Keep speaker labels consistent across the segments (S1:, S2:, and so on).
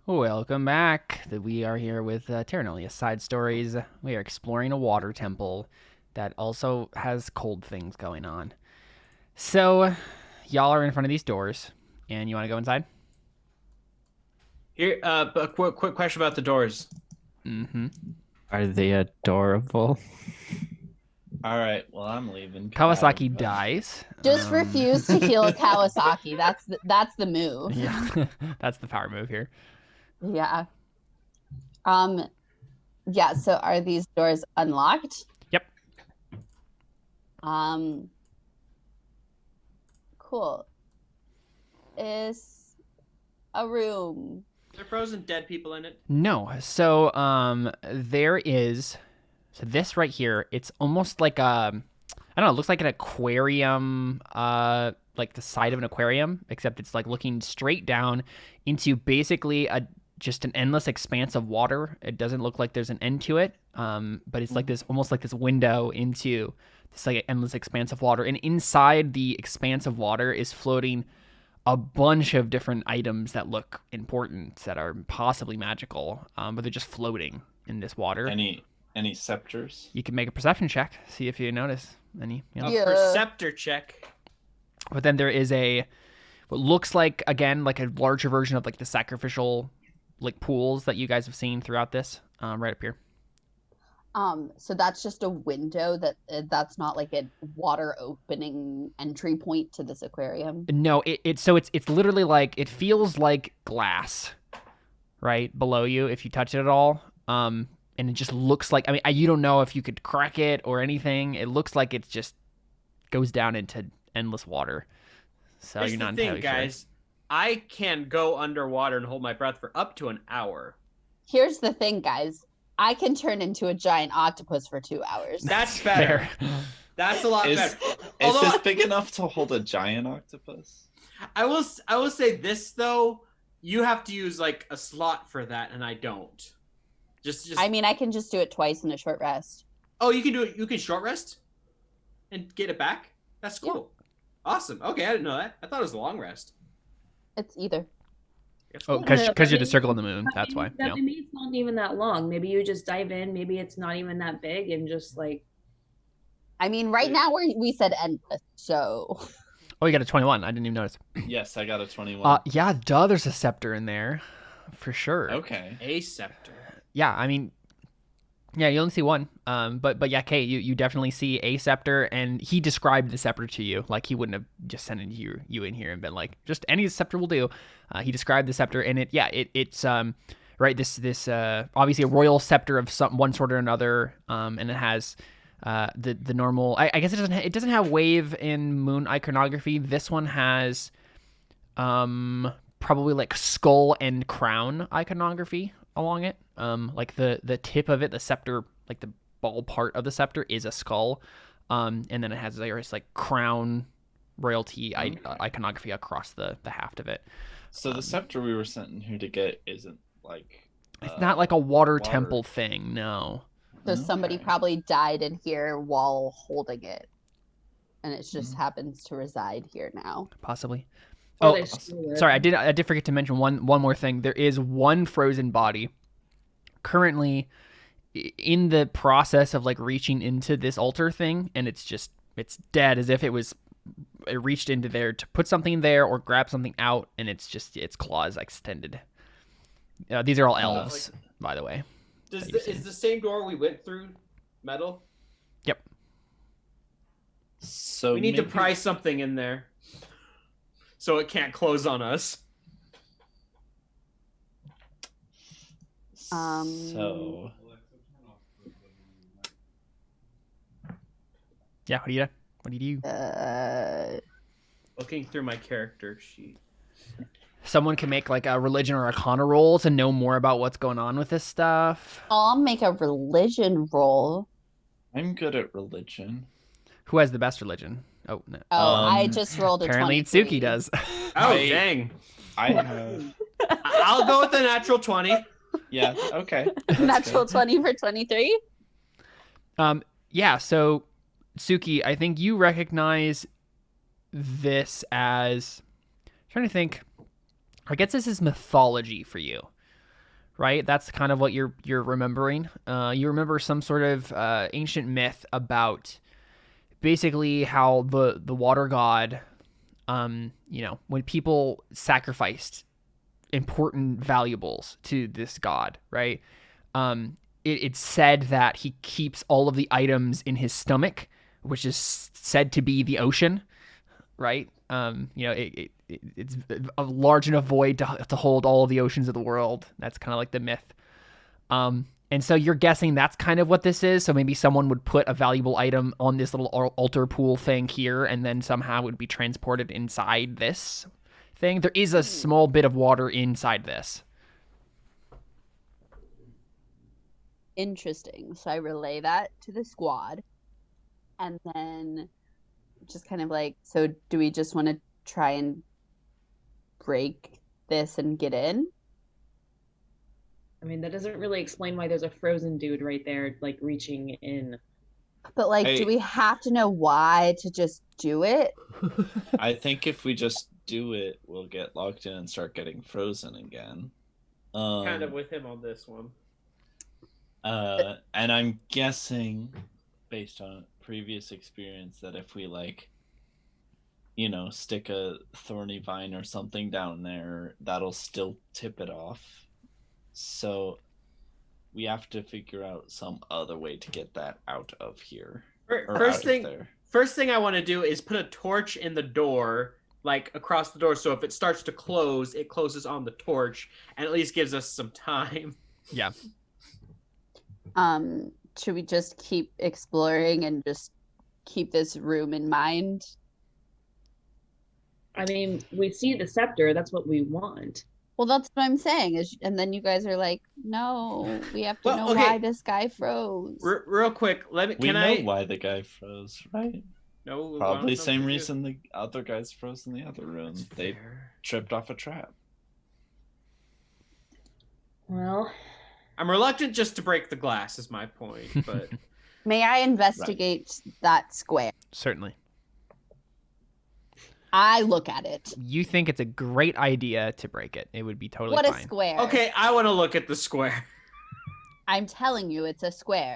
S1: Welcome back. We are here with Terra Nullius Side Stories. We are exploring a water temple that also has cold things going on. So, y'all are in front of these doors, and you want to go inside?
S2: Here, a quick question about the doors.
S1: Mm-hmm.
S3: Are they adorable?
S4: All right, well, I'm leaving. Get out of
S1: Kawasaki
S4: the-
S1: dies.
S5: Just refuse to heal Kawasaki. That's the move.
S1: Yeah, that's the power move here.
S5: Yeah. Yeah, so are these doors unlocked?
S1: Yep.
S5: Cool. Is a room.
S2: There are frozen dead people in it.
S1: No. So, there is. So this right here, it's almost like I don't know, it looks like an aquarium, like the side of an aquarium, except it's like looking straight down into basically just an endless expanse of water. It doesn't look like there's an end to it, but it's like this, almost like this window into this like endless expanse of water. And inside the expanse of water is floating a bunch of different items that look important, that are possibly magical, but they're just floating in this water.
S4: Any scepters?
S1: You can make a perception check, see if you notice any. You know?
S2: A
S5: Yeah.
S2: perceptor check.
S1: But then there is what looks like, again, like a larger version of like the sacrificial like pools that you guys have seen throughout this, right up here.
S5: So that's just a window that's not like a water opening entry point to this aquarium.
S1: No, it's literally like, it feels like glass right below you if you touch it at all. And it just looks like, I mean, you don't know if you could crack it or anything. It looks like it just goes down into endless water. So
S2: Here's
S1: you're not
S2: the thing,
S1: entirely
S2: guys.
S1: sure.
S2: I can go underwater and hold my breath for up to an hour.
S5: Here's the thing, guys. I can turn into a giant octopus for 2 hours.
S2: That's better.
S1: Fair.
S2: That's a lot
S4: Is
S2: better.
S4: is
S2: Although
S4: this big enough to hold a giant octopus?
S2: I will say this though, you have to use like a slot for that, and I don't. Just.
S5: I mean, I can just do it twice in a short rest.
S2: Oh, you can do it. You can short rest, and get it back. That's cool. Awesome. Okay, I didn't know that. I thought it was a long rest.
S5: It's either.
S1: Oh, because you're the circle of the moon. That's why.
S6: Maybe it's not even that long. Maybe you just dive in. Maybe it's not even that big, and just like.
S5: I mean, right now we said endless, so.
S1: Oh, you got a 21. I didn't even notice.
S4: Yes, I got a 21.
S1: Yeah, duh, there's a scepter in there. For sure.
S4: Okay.
S2: A scepter.
S1: Yeah, I mean, yeah, you only see one. But yeah, Kate, you definitely see a scepter, and he described the scepter to you. Like, he wouldn't have just sent you in here and been like, just any scepter will do. He described the scepter, and it's right, this obviously a royal scepter of one sort or another, and it has the normal. I guess it doesn't have wave in moon iconography. This one has probably like skull and crown iconography along it. Like the tip of it, the scepter, like the ball part of the scepter is a skull, and then it has like crown royalty iconography across the haft of it.
S4: So the scepter we were sent in here to get isn't like...
S1: It's not like a water temple thing, no.
S5: So somebody probably died in here while holding it, and it just happens to reside here now.
S1: Possibly.
S6: Or
S1: Oh,
S6: they stole it.
S1: sorry, I did forget to mention one more thing. There is one frozen body currently in the process of like reaching into this altar thing, and it's dead, as if it reached into there to put something there or grab something out, and its claws extended. These are all elves, by the way.
S2: Is the same door we went through metal?
S1: Yep.
S4: So
S2: We need to
S4: maybe-
S2: pry something in there, so it can't close on us.
S4: So...
S1: Yeah. What do you do?
S2: Looking through my character sheet.
S1: Someone can make like a religion or arcana roll to know more about what's going on with this stuff.
S5: I'll make a religion roll.
S4: I'm good at religion.
S1: Who has the best religion? Oh, no.
S5: Oh, I just rolled a
S1: Apparently
S5: 23.
S1: Itsuki does.
S2: Oh, dang.
S4: I have...
S2: I'll go with the natural 20.
S4: Yeah, okay.
S5: Natural 20 for 23.
S1: Yeah, so Suki, I think you recognize this as... I'm trying to think. I guess this is mythology for you. right? That's kind of what you're remembering. You remember some sort of ancient myth about basically how the water god, when people sacrificed important valuables to this god, right? It's said that he keeps all of the items in his stomach, which is said to be the ocean, right? It's a large enough void to hold all of the oceans of the world. That's kind of like the myth. And so you're guessing that's kind of what this is. So maybe someone would put a valuable item on this little altar pool thing here, and then somehow it would be transported inside this thing. There is a small bit of water inside this.
S5: Interesting. So I relay that to the squad. And then just kind of like, so do we just want to try and break this and get in?
S6: I mean, that doesn't really explain why there's a frozen dude right there, like reaching in.
S5: But like, do we have to know why to just do it?
S4: I think if we just do it, we'll get locked in and start getting frozen again.
S2: Kind of with him on this one.
S4: And I'm guessing, based on previous experience, that if we stick a thorny vine or something down there, that'll still tip it off. So we have to figure out some other way to get that out of here.
S2: First thing I want to do is put a torch in the door, like across the door, so if it starts to close, it closes on the torch, and at least gives us some time.
S1: Yeah.
S5: Should we just keep exploring and just keep this room in mind?
S6: I mean, we see the scepter. That's what we want.
S5: Well, that's what I'm saying. And then you guys are like, no, we have to know why this guy froze.
S2: Real quick,
S4: we know why the guy froze, right?
S2: No,
S4: probably same reason the other guys froze in the other room. They tripped off a trap.
S6: Well,
S2: I'm reluctant just to break the glass, is my point. But
S5: may I investigate that square?
S1: Certainly.
S5: I look at it.
S1: You think it's a great idea to break it. It would be totally
S5: fine.
S1: What
S5: a square.
S2: Okay, I want to look at the square.
S5: I'm telling you, it's a square.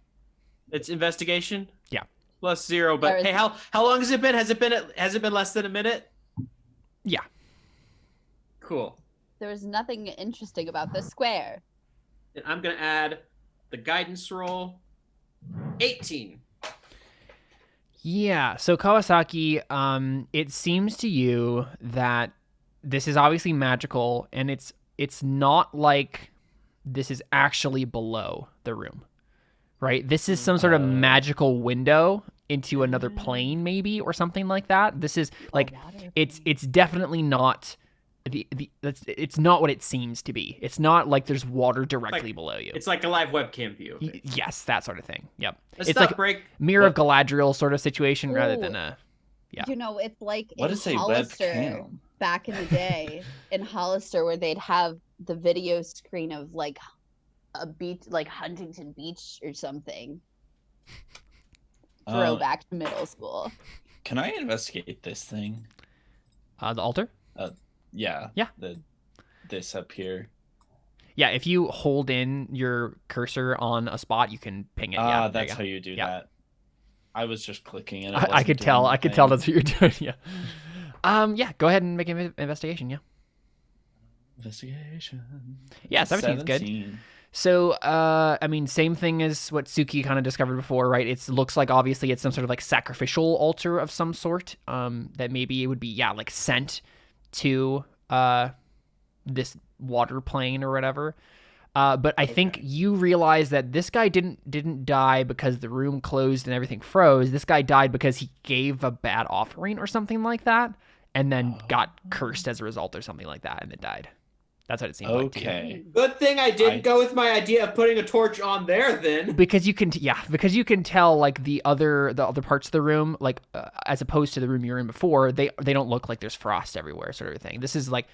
S2: It's investigation?
S1: Yeah.
S2: +0, but hey, how long has it been? Has it been less than a minute?
S1: Yeah.
S2: Cool.
S5: There was nothing interesting about the square.
S2: And I'm going to add the guidance roll. 18.
S1: Yeah, so Kawasaki, it seems to you that this is obviously magical, and it's not like this is actually below the room, right? This is some sort of magical window into another plane, maybe, or something like that. This is like it's definitely not it's not what it seems to be. It's not like there's water directly below you.
S2: It's like a live webcam view.
S1: Yes, that sort of thing. Yep.
S2: It's like
S1: Mirror of Galadriel sort of situation rather than a
S5: it's like
S4: what is a webcam?
S5: Back in the day in Hollister, where they'd have the video screen of like a beach, like Huntington Beach or something. Throwback to middle school.
S4: Can I investigate this thing?
S1: The altar?
S4: Yeah.
S1: Yeah.
S4: This up here.
S1: Yeah, if you hold in your cursor on a spot, you can ping it. Yeah,
S4: that's how you do that. I was just clicking and
S1: I could tell. I could tell that's what you're doing. Yeah. Yeah. Go ahead and make an investigation. Yeah.
S4: Investigation.
S1: Yeah, 17's good. So, I mean, same thing as what Suki kind of discovered before, right? It looks like obviously it's some sort of like sacrificial altar of some sort. That maybe it would be like sent to this water plane or whatever. But I think you realize that this guy didn't die because the room closed and everything froze. This guy died because he gave a bad offering or something like that, and then got cursed as a result or something like that, and then died. That's what it seems like to you.
S2: Good thing I didn't go with my idea of putting a torch on there then.
S1: Because you can tell like the other parts of the room, like as opposed to the room you were in before, they don't look like there's frost everywhere, sort of thing. This is like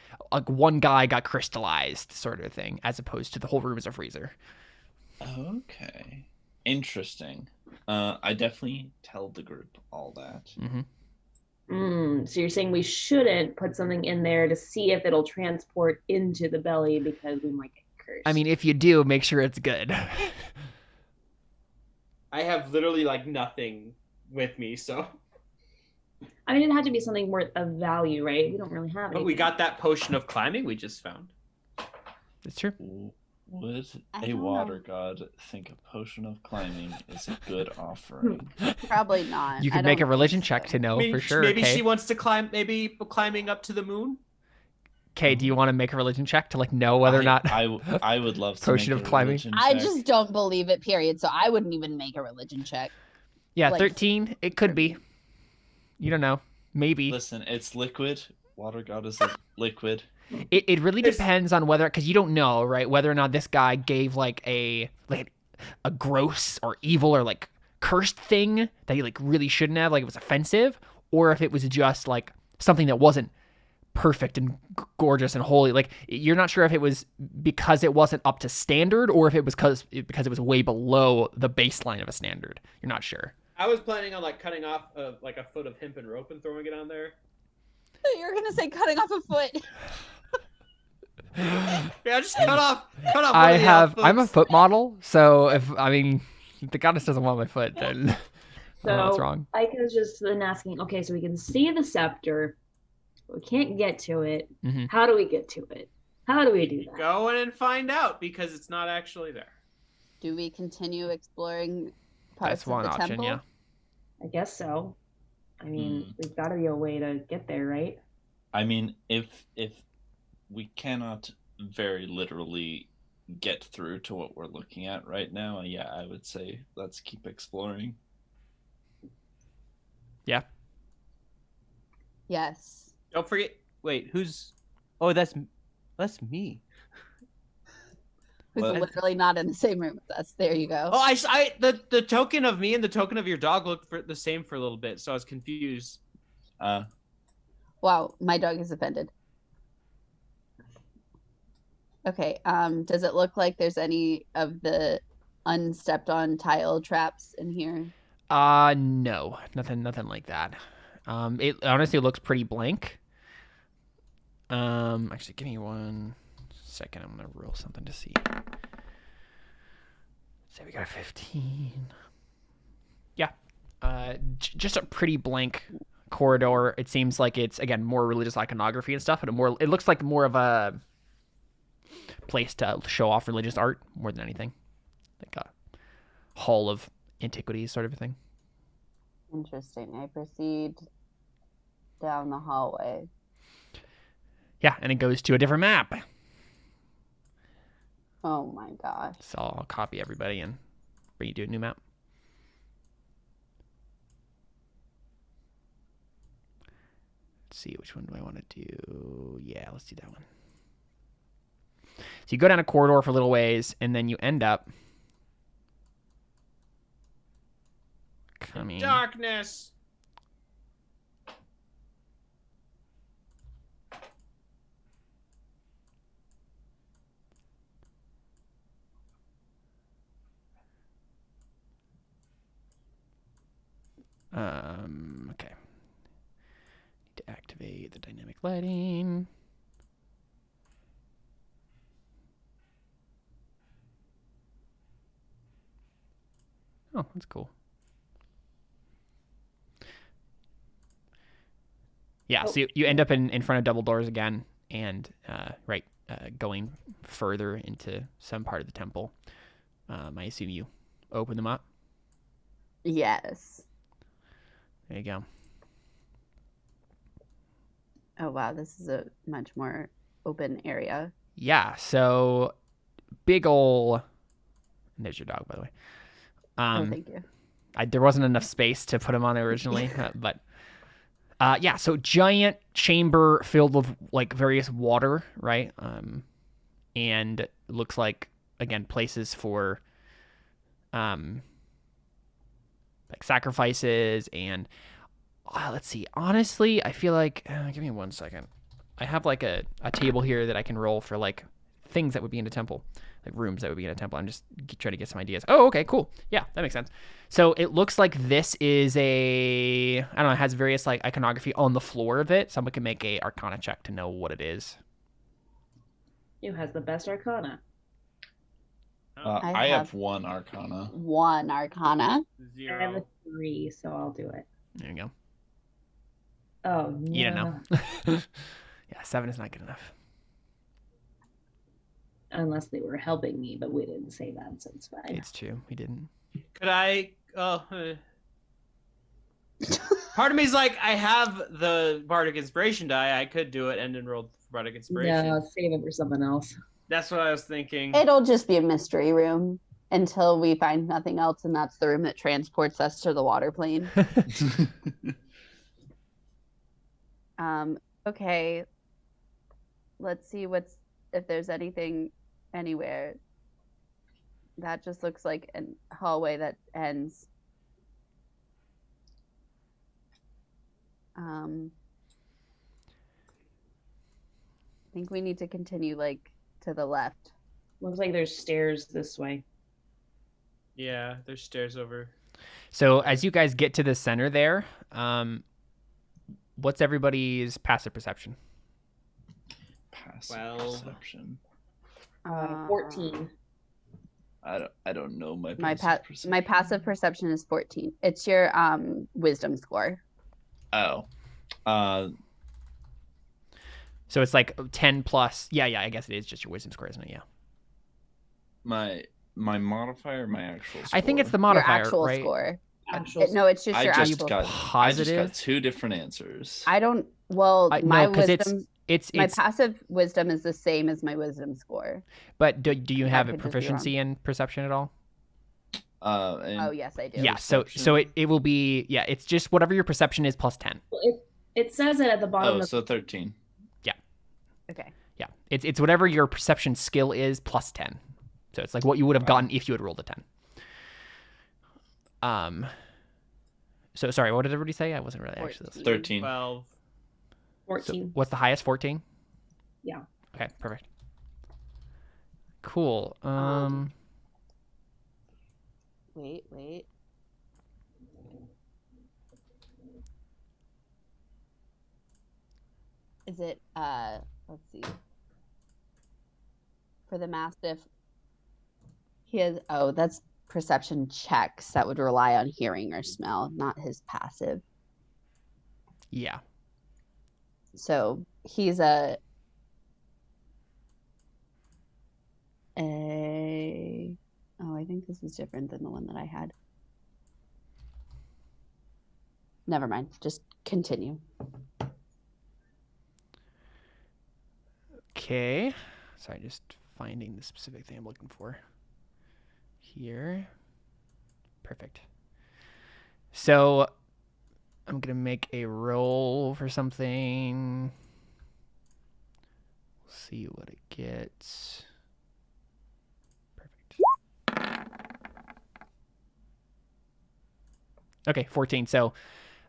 S1: one guy got crystallized, sort of thing, as opposed to the whole room is a freezer.
S4: Okay, interesting. I definitely tell the group all that.
S1: Mm-hmm.
S6: So you're saying we shouldn't put something in there to see if it'll transport into the belly because we might get cursed.
S1: I mean, if you do, make sure it's good.
S2: I have literally like nothing with me, so.
S6: I mean, it had to be something worth of value, right? We don't really have
S2: But
S6: anything.
S2: we got that potion of climbing we just found.
S1: It's true.
S4: Would
S5: I
S4: a
S5: don't
S4: water
S5: know.
S4: god think a potion of climbing is a good offering?
S5: Probably not.
S1: You
S5: I
S1: could make a
S5: don't
S1: religion
S5: think
S1: check
S5: so.
S1: to know
S2: Maybe,
S1: for sure.
S2: maybe
S1: Okay.
S2: she wants to climb. Maybe climbing up to the moon.
S1: Okay, do you want to make a religion check to like know whether or not
S4: I would love to
S1: Potion
S4: make
S1: of
S4: a
S1: climbing?
S4: religion
S5: I
S4: check.
S5: just don't believe it, period. So I wouldn't even make a religion check.
S1: Yeah,
S5: like,
S1: 13. It could be. You don't know. Maybe.
S4: Listen, it's liquid. Water god is liquid.
S1: It really
S2: There's-
S1: depends on whether, because you don't know, right? Whether or not this guy gave like a gross or evil or like cursed thing that he like really shouldn't have, like it was offensive, or if it was just like something that wasn't perfect and gorgeous and holy. Like you're not sure if it was because it wasn't up to standard or if it was because it was way below the baseline of a standard. You're not sure.
S2: I was planning on like cutting off like a foot of hempen rope and throwing it on there.
S5: You're gonna say cutting off a foot.
S2: Yeah, just cut off. One
S1: I
S2: of the
S1: have. I'm a
S2: hooks.
S1: foot model, so if the goddess doesn't want my foot, then I don't know what's
S6: So
S1: wrong.
S6: Ike has just been asking, okay, so we can see the scepter, but we can't get to it.
S1: Mhm.
S6: How do we get to it? How do we do that?
S2: Go in and find out because it's not actually there.
S5: Do we continue exploring parts
S1: That's
S5: of
S1: one
S5: the
S1: option.
S5: temple?
S1: Yeah.
S6: I guess so. I mean, there's got to be a way to get there, right?
S4: I mean, if we cannot very literally get through to what we're looking at right now, yeah, I would say let's keep exploring.
S5: Yes.
S7: Don't forget. Wait, who's? Oh, that's me.
S5: Who's
S4: What?
S5: literally not in the same room with us. There you go.
S2: Oh, the token of me and the token of your dog looked the same for a little bit, so I was confused.
S5: Wow, my dog is offended. Okay, does it look like there's any of the unstepped on tile traps in here?
S1: No, nothing like that. It honestly looks pretty blank. Actually, give me 1 second. I'm gonna roll something to see. Say we got a 15. Yeah, just a pretty blank corridor. It seems like it's again more religious iconography and stuff, and it looks like more of a place to show off religious art more than anything, like a hall of antiquities sort of a thing.
S5: Interesting. I proceed down the hallway.
S1: Yeah, and it goes to a different map.
S5: Oh my gosh.
S1: So I'll copy everybody and bring you to a new map. Let's see, which one do I want to do? Yeah, let's do that one. So you go down a corridor for a little ways, and then you end up coming.
S2: Darkness.
S1: Okay. Need to activate the dynamic lighting. Oh, that's cool. Yeah, so you end up in front of double doors again, and going further into some part of the temple. I assume you open them up.
S5: Yes.
S1: There you go.
S5: Oh wow, this is a much more open area.
S1: Yeah, so big ol'. And there's your dog, by the way.
S5: Oh, thank you.
S1: There wasn't enough space to put him on originally, but yeah, so giant chamber filled with like various water, right? And it looks like again places for like sacrifices and let's see. Honestly, I feel like give me 1 second. I have like a table here that I can roll for like things that would be in a temple, like rooms that would be in a temple. I'm just trying to get some ideas. Oh, okay, cool. Yeah, that makes sense. So it looks like this is I don't know, it has various like iconography on the floor of it. Someone can make a Arcana check to know what it is.
S6: Who has the best arcana?
S4: I have 1 Arcana.
S5: 1 Arcana.
S6: I have
S2: 0.
S6: a 3, so I'll do it.
S1: There you go.
S6: Oh no.
S1: You don't know. Yeah, 7 is not good enough.
S6: Unless they were helping me, but we didn't say that, so it's fine.
S1: It's true. We didn't.
S2: Could I? Part of me is like, I have the Bardic Inspiration die. I could do it and enroll Bardic Inspiration.
S6: No, save it for something else.
S2: That's what I was thinking.
S5: It'll just be a mystery room until we find nothing else, and that's the room that transports us to the water plane. Okay. Let's see if there's anything anywhere. That just looks like a hallway that ends. I think we need to continue to the left.
S6: Looks like there's stairs this way.
S2: Yeah, there's stairs over.
S1: So as you guys get to the center there, what's everybody's passive perception?
S4: Passive
S2: 12.
S4: perception.
S6: 14.
S4: I don't know my
S5: My
S4: passive perception.
S5: my passive perception is 14. It's your wisdom score.
S4: Oh.
S1: So it's like 10 plus. Yeah, I guess it is just your wisdom score, isn't it? Yeah.
S4: My modifier, my actual score.
S1: I think it's the
S5: Your
S1: modifier,
S5: actual
S1: right?
S5: score.
S6: Actual
S5: No, it's just
S4: I
S5: your
S4: just
S5: actual.
S4: got
S1: Positive?
S4: I just got 2 different answers.
S5: I don't. Well, my
S1: No, because
S5: wisdom.
S1: it's
S5: My passive wisdom is the same as my wisdom score.
S1: But do you have a
S5: could just be
S1: proficiency in perception at all?
S4: And
S5: Oh yes, I do.
S1: Yeah. So it will be it's just whatever your perception is plus 10.
S6: It says it at the bottom of
S4: so 13.
S5: Okay.
S1: Yeah. It's whatever your perception skill is plus 10. So it's like what you would have gotten if you had rolled a 10. So sorry, what did everybody say? I wasn't really actually listening.
S4: 13.
S2: 12.
S6: 14.
S1: So what's the highest? 14?
S6: Yeah.
S1: Okay, perfect. Cool.
S5: Wait. Is it let's see. For the Mastiff, he has that's perception checks that would rely on hearing or smell, not his passive.
S1: Yeah.
S5: So he's I think this is different than the one that I had. Never mind. Just continue.
S1: Okay. Sorry, just finding the specific thing I'm looking for. Here. Perfect. So I'm going to make a roll for something. We'll see what it gets. Perfect. Okay, 14. So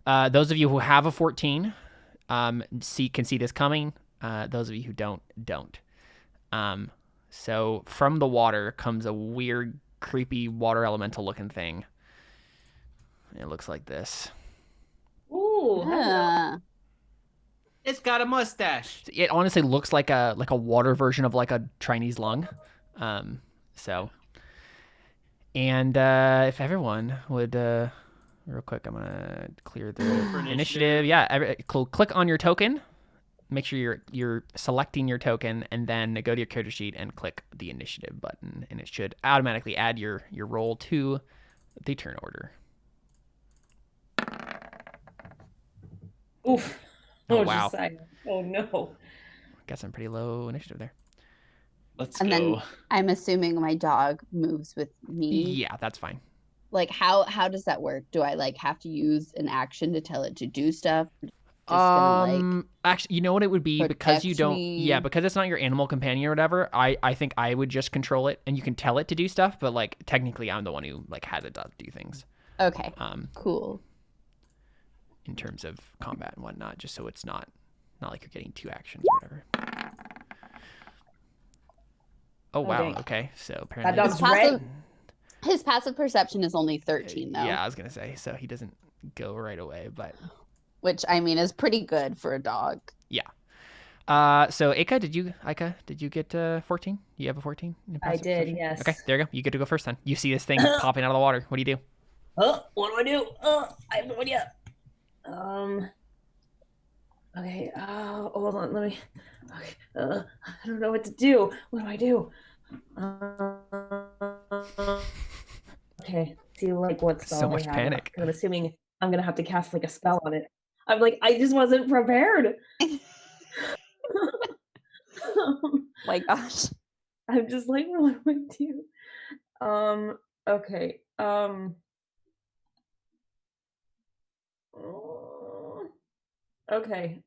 S1: those of you who have a 14 can see this coming. Those of you who don't. So from the water comes a weird, creepy water elemental looking thing. It looks like this.
S6: Ooh. hello.
S5: Ah.
S2: It's got a mustache.
S1: It honestly looks like a water version of like a Chinese lung. So, and if everyone would real quick, I'm gonna clear the initiative. Yeah, click on your token. Make sure you're selecting your token, and then go to your character sheet and click the initiative button, and it should automatically add your roll to the turn order.
S6: Oof.
S1: Oh,
S6: just
S1: wow.
S6: silent. Oh no.
S1: Got some pretty low initiative there.
S4: Let's
S5: And
S4: go.
S5: then I'm assuming my dog moves with me.
S1: Yeah, that's fine.
S5: Like how does that work? Do I have to use an action to tell it to do stuff? Just gonna,
S1: Actually, you know what it would be, because you
S5: protect
S1: don't
S5: me?
S1: because it's not your animal companion or whatever. I think I would just control it, and you can tell it to do stuff, but like technically I'm the one who has it do things.
S5: Okay.
S1: In
S5: Cool.
S1: terms of combat and whatnot, just so it's not like you're getting 2 actions or whatever. Oh wow,
S6: dang.
S1: okay. So apparently
S6: That dog's red.
S5: His passive perception is only 13 though.
S1: Yeah, I was gonna say, so he doesn't go right away, but
S5: Which I mean is pretty good for a dog.
S1: yeah. So Ika, did you get 14? You have a 14? In
S6: I
S1: passive
S6: did,
S1: perception?
S6: yes.
S1: Okay, there you go. You get to go first then. You see this thing popping out of the water. What do you do?
S6: What do I do? I have no idea. Okay. Hold on. Let me. Okay. I don't know what to do. What do I do? Okay. See, like, what spell
S1: So
S6: I
S1: much
S6: have.
S1: panic.
S6: I'm assuming I'm gonna have to cast like a spell on it. I'm like, I just wasn't prepared.
S5: My gosh.
S6: I'm just like, what do I do? Okay. Okay.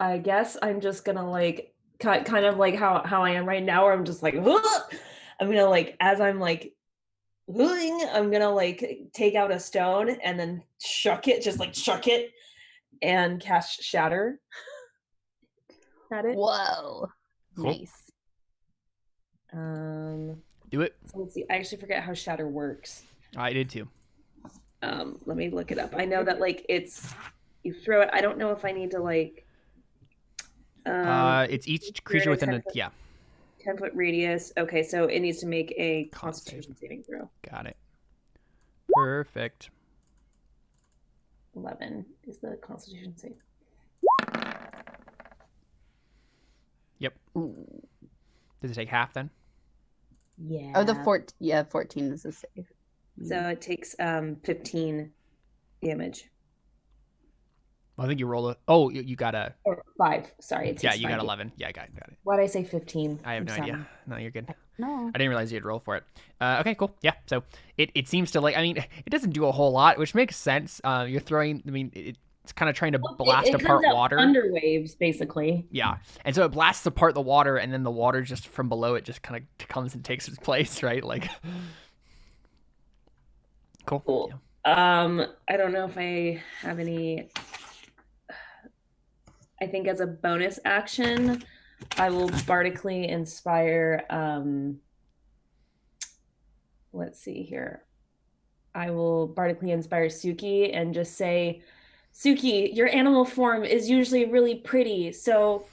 S6: I guess I'm just gonna like kind of like how I am right now, where I'm just like, "Ugh!" I'm gonna like as I'm like, I'm gonna like take out a stone and then shuck it, and cast Shatter at it.
S5: Whoa.
S1: Cool.
S5: Nice.
S1: Do it.
S6: So let's see. I actually forget how Shatter works.
S1: I did too.
S6: Let me look it up. I know that like it's you throw it. I don't know if I need to like.
S1: It's each creature within a
S6: 10-foot radius. Okay, so it needs to make a
S1: Con save.
S6: Constitution saving throw.
S1: Got it. Perfect.
S6: 11 is the Constitution save.
S1: Yep. Does it take half then?
S6: Yeah.
S5: Oh, 14 is a save.
S6: So it takes 15 damage.
S1: Well, I think you roll it. Oh, you got a.
S6: Or 5. Sorry.
S1: Yeah, you got 11. Yeah, I got it.
S6: Why did I say 15?
S1: I have
S6: I'm
S1: no
S6: sorry.
S1: idea. No, you're good.
S5: No.
S1: I didn't realize you'd roll for it. Okay, cool. Yeah, so it seems to like. I mean, it doesn't do a whole lot, which makes sense. You're throwing. I mean, it's kind of trying to blast
S6: it
S1: apart
S6: comes out
S1: water.
S6: Thunder waves, basically.
S1: Yeah, and so it blasts apart the water, and then the water just from below it just kind of comes and takes its place, right? Like, cool.
S6: Yeah. I don't know if I have any. I think as a bonus action, I will bardically inspire. Let's see here. I will bardically inspire Suki and just say, Suki, your animal form is usually really pretty, so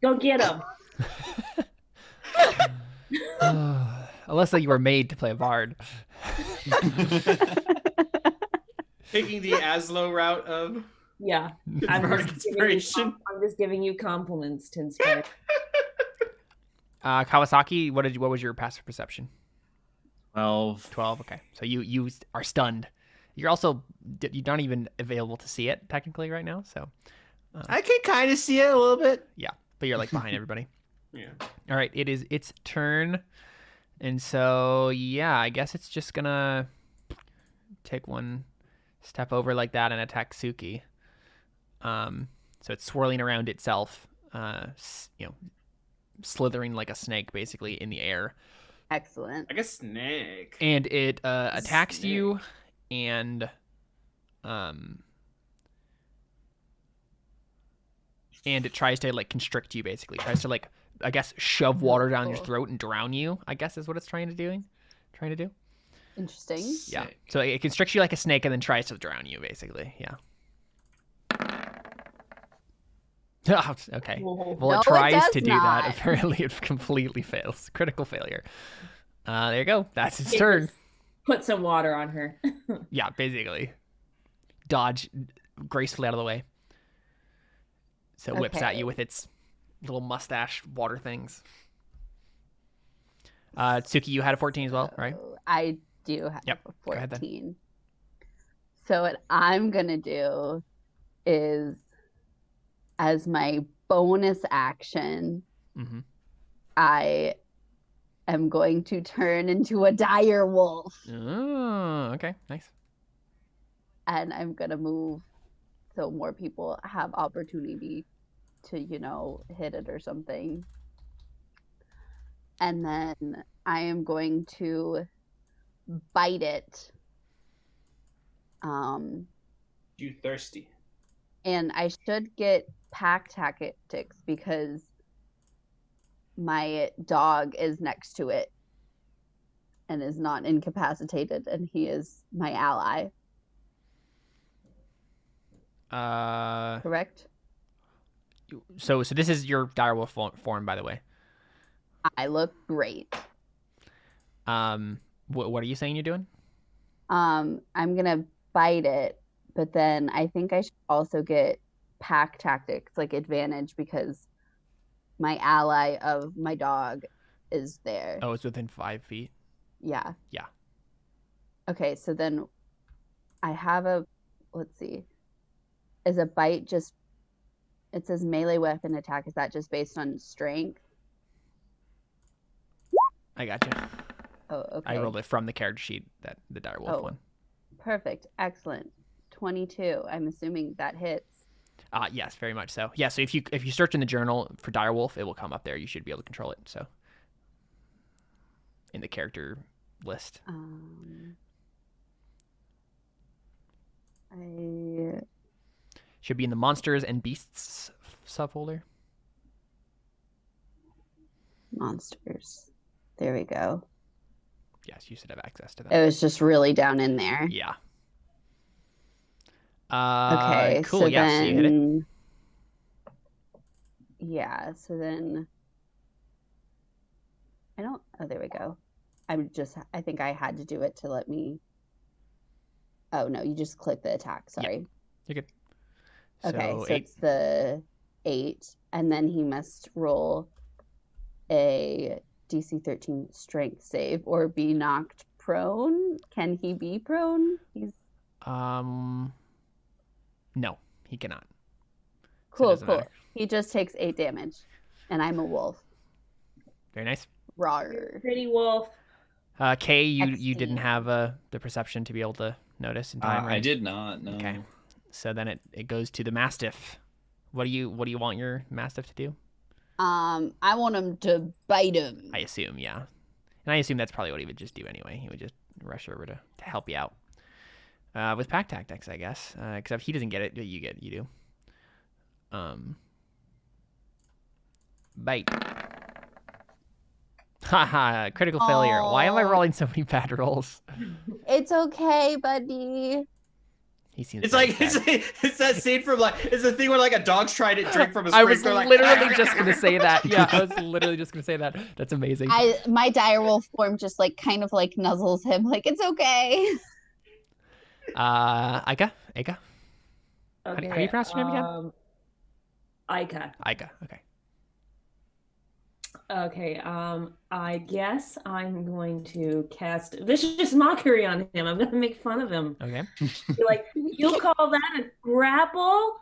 S6: go get him.
S1: Unless you were made to play a bard.
S2: Taking the Aslo route of
S6: Yeah.
S2: bard inspiration.
S6: I'm just giving you compliments to inspire.
S1: Kawasaki, what was your passive perception?
S4: 12.
S1: 12. Okay, so you are stunned. You're also not even available to see it technically right now. So
S3: I can kind of see it a little bit.
S1: yeah, but you're like behind everybody.
S2: Yeah.
S1: All right, it is its turn, and so yeah, I guess it's just gonna take one step over like that and attack Suki. So it's swirling around itself, slithering like a snake basically in the air.
S5: Excellent.
S2: Like a snake.
S1: And it attacks you, and it tries to like constrict you basically. Tries to like, I guess, shove water down your throat and drown you, I guess is what it's trying to do.
S5: Interesting.
S1: Yeah. So it constricts you like a snake and then tries to drown you basically. Yeah. Oh, okay. Well,
S5: No,
S1: it
S5: it
S1: tries
S5: does
S1: to do
S5: not.
S1: that. Apparently, it completely fails. Critical failure. There you go. That's its turn.
S6: Put some water on her.
S1: Yeah, basically. Dodge gracefully out of the way. So it whips at you with its little mustache water things. Tsuki, you had a 14 as well, right?
S5: I do have
S1: Yep.
S5: a
S1: Go ahead then.
S5: 14. So what I'm going to do is, as my bonus action,
S1: Mm-hmm.
S5: I am going to turn into a dire wolf.
S1: Oh, okay. Nice.
S5: And I'm going to move so more people have opportunity to, hit it or something. And then I am going to bite it.
S2: You thirsty.
S5: And I should get pack tactics because my dog is next to it and is not incapacitated, and he is my ally. Correct?
S1: So this is your direwolf form, by the way.
S5: I look great.
S1: What are you saying you're doing?
S5: I'm gonna bite it, but then I think I should also get pack tactics, like advantage, because my ally of my dog is there.
S1: Oh, it's within 5 feet.
S5: Yeah.
S1: Yeah.
S5: Okay, so then I have a, let's see. Is a bite just, it says melee weapon attack. Is that just based on strength?
S1: I gotcha.
S5: Oh, okay.
S1: I rolled it from the character sheet, that the direwolf one.
S5: Perfect. Excellent. 22. I'm assuming that hits.
S1: Yes, very much so. Yeah, so if you search in the journal for direwolf, it will come up there. You should be able to control it. So in the character list.
S5: I
S1: Should be in the monsters and beasts subfolder.
S5: monsters. There we go.
S1: Yes, you should have access to that.
S5: It was just really down in there.
S1: Yeah.
S5: Okay,
S1: Cool.
S5: so
S1: Yeah, so you hit it.
S5: then yeah, so then oh, there we go. I think I had to do it to let me. Oh no, you just click the attack. Sorry.
S1: You're good.
S5: Okay,
S1: So
S5: so
S1: 8.
S5: it's the 8, and then he must roll a DC 13 strength save or be knocked prone. Can he be prone? He's
S1: No, he cannot. So it
S5: cool.
S1: doesn't
S5: Cool.
S1: matter.
S5: He just takes 8 damage, and I'm a wolf.
S1: Very nice.
S5: Rawr.
S6: Pretty wolf.
S1: Kay, you
S5: XD.
S1: didn't have the perception to be able to notice in time, right?
S4: I did not. No.
S1: Okay. So then it goes to the mastiff. What do you want your mastiff to do?
S5: I want him to bite him.
S1: I assume, yeah. And I assume that's probably what he would just do anyway. He would just rush over to help you out. With pack tactics, I guess. Except he doesn't get it. You do. Bite. Haha, critical failure. Why am I
S5: Aw.
S1: rolling so many bad rolls?
S5: It's okay, buddy.
S1: He seems
S2: It's
S1: very
S2: like
S1: sad.
S2: it's that scene from like it's the thing where like a dog's trying to drink from a
S1: I was
S2: sprinkler. Like,
S1: literally just gonna say that. Yeah, I was literally just gonna say that. That's amazing.
S5: My direwolf form just like kind of like nuzzles him, like it's okay.
S1: Aika. How do you pronounce your name again?
S6: Aika.
S1: Aika. Okay.
S6: Okay, I guess I'm going to cast vicious mockery on him. I'm gonna make fun of him.
S1: Okay.
S6: Be like, you call that a grapple?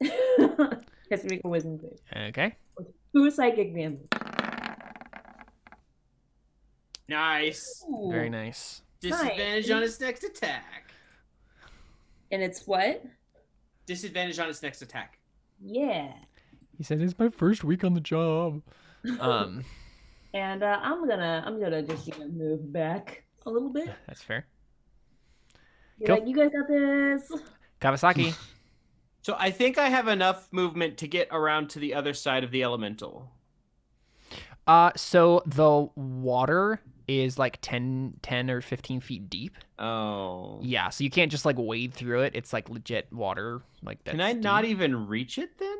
S6: Has to make a wisdom save.
S1: Okay.
S6: 2 psychic damage.
S2: nice.
S1: Very nice.
S2: Disadvantage on its next attack.
S6: And it's what?
S2: Disadvantage on its next attack.
S6: Yeah.
S1: He said it's my first week on the job.
S6: And I'm gonna just move back a little bit.
S1: That's fair.
S6: Be
S1: Cool.
S6: like, you guys got this.
S1: Kawasaki.
S2: So I think I have enough movement to get around to the other side of the elemental.
S1: So the water is like 10 or 15 feet deep.
S2: Oh.
S1: Yeah, so you can't just like wade through it. It's like legit water. Like that's
S2: Can I not
S1: deep.
S2: even reach it then?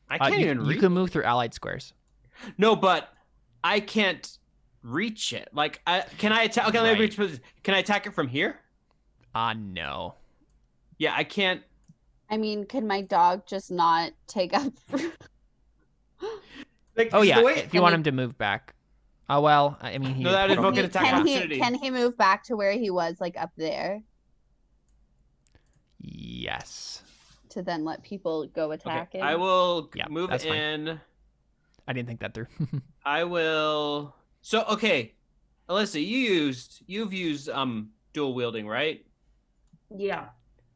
S2: I can't even reach.
S1: You can move through allied squares.
S2: No, but I can't reach it. Like, can I attack? Okay, let me
S1: Right.
S2: reach. Can I attack it from here?
S1: No.
S2: Yeah, I can't.
S5: I mean, can my dog just not take up?
S2: Like,
S1: Oh
S2: the
S1: yeah,
S2: way-
S1: if you want him to move back. Oh well, I mean he.
S2: No, that is
S1: probably-
S2: invoke an attack opportunity.
S5: Can he move back to where he was, like up there,
S1: Yes.
S5: to then let people go attack
S2: Okay,
S5: him?
S2: I will
S1: Yeah,
S2: move
S1: that's fine.
S2: in.
S1: I didn't think that through.
S2: I will. So okay, Alyssa, you've used dual wielding, right?
S6: Yeah.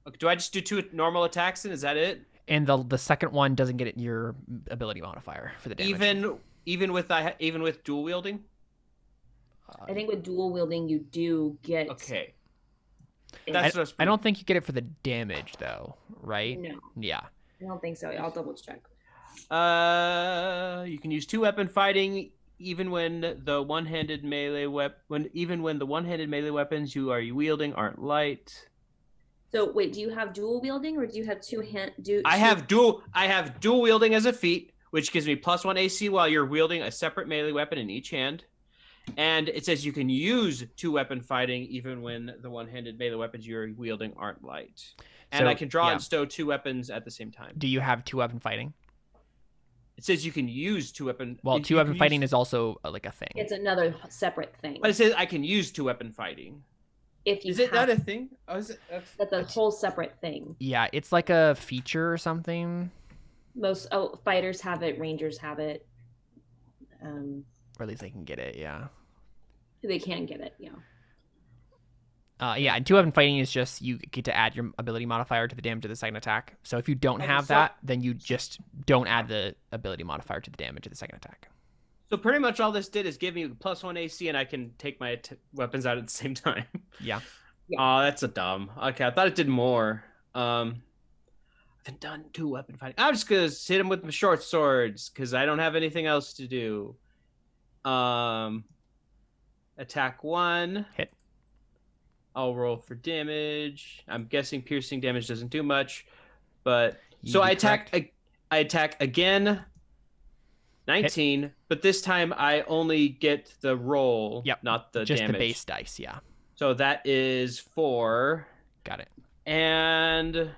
S2: Okay, do I just do 2 normal attacks and is that it?
S1: And the second one doesn't get your ability modifier for the damage.
S2: Even with dual wielding?
S6: I think with dual wielding, you do get.
S2: Okay.
S6: it.
S2: That's what I was
S1: I don't think you get it for the damage though, right?
S6: No,
S1: Yeah.
S6: I don't think so. I'll double check.
S2: You can use 2 weapon fighting
S7: even when the one-handed melee weapons you are wielding aren't light.
S6: So wait, do you have dual wielding or do you have two hand?
S2: I have dual wielding as a feat, which gives me +1 AC while you're wielding a separate melee weapon in each hand. And it says you can use two-weapon fighting even when the one-handed melee weapons you're wielding aren't light. And
S1: So,
S2: I can draw
S1: yeah.
S2: and stow two weapons at the same time.
S1: Do you have 2-weapon fighting?
S2: It says you can use two-weapon.
S1: Well, 2-weapon fighting is also like a thing.
S6: It's another separate thing.
S2: But it says I can use two-weapon fighting.
S6: If you
S2: Is it
S6: have,
S2: not a thing? Oh, is it?
S6: that's a whole separate thing.
S1: Yeah, it's like a feature or something.
S6: Most fighters have it, rangers have it.
S1: Or at least they can get it, yeah.
S6: They can get it, yeah.
S1: Yeah, and 2-weapon fighting is just you get to add your ability modifier to the damage of the second attack. So if you don't have that, then you just don't add the ability modifier to the damage of the second attack.
S2: So pretty much all this did is give me +1 AC, and I can take my weapons out at the same time.
S1: Yeah.
S2: Oh, that's a dumb. Okay, I thought it did more. I haven't done 2-weapon fighting. I'm just gonna hit him with my short swords because I don't have anything else to do. Attack 1.
S1: Hit.
S2: I'll roll for damage. I'm guessing piercing damage doesn't do much, but
S1: You'd
S2: so
S1: be
S2: I attack.
S1: correct.
S2: I attack again. 19, but this time I only get the roll,
S1: Yep.
S2: not the
S1: Just
S2: damage.
S1: the base dice, yeah.
S2: So that is 4.
S1: Got it.
S2: And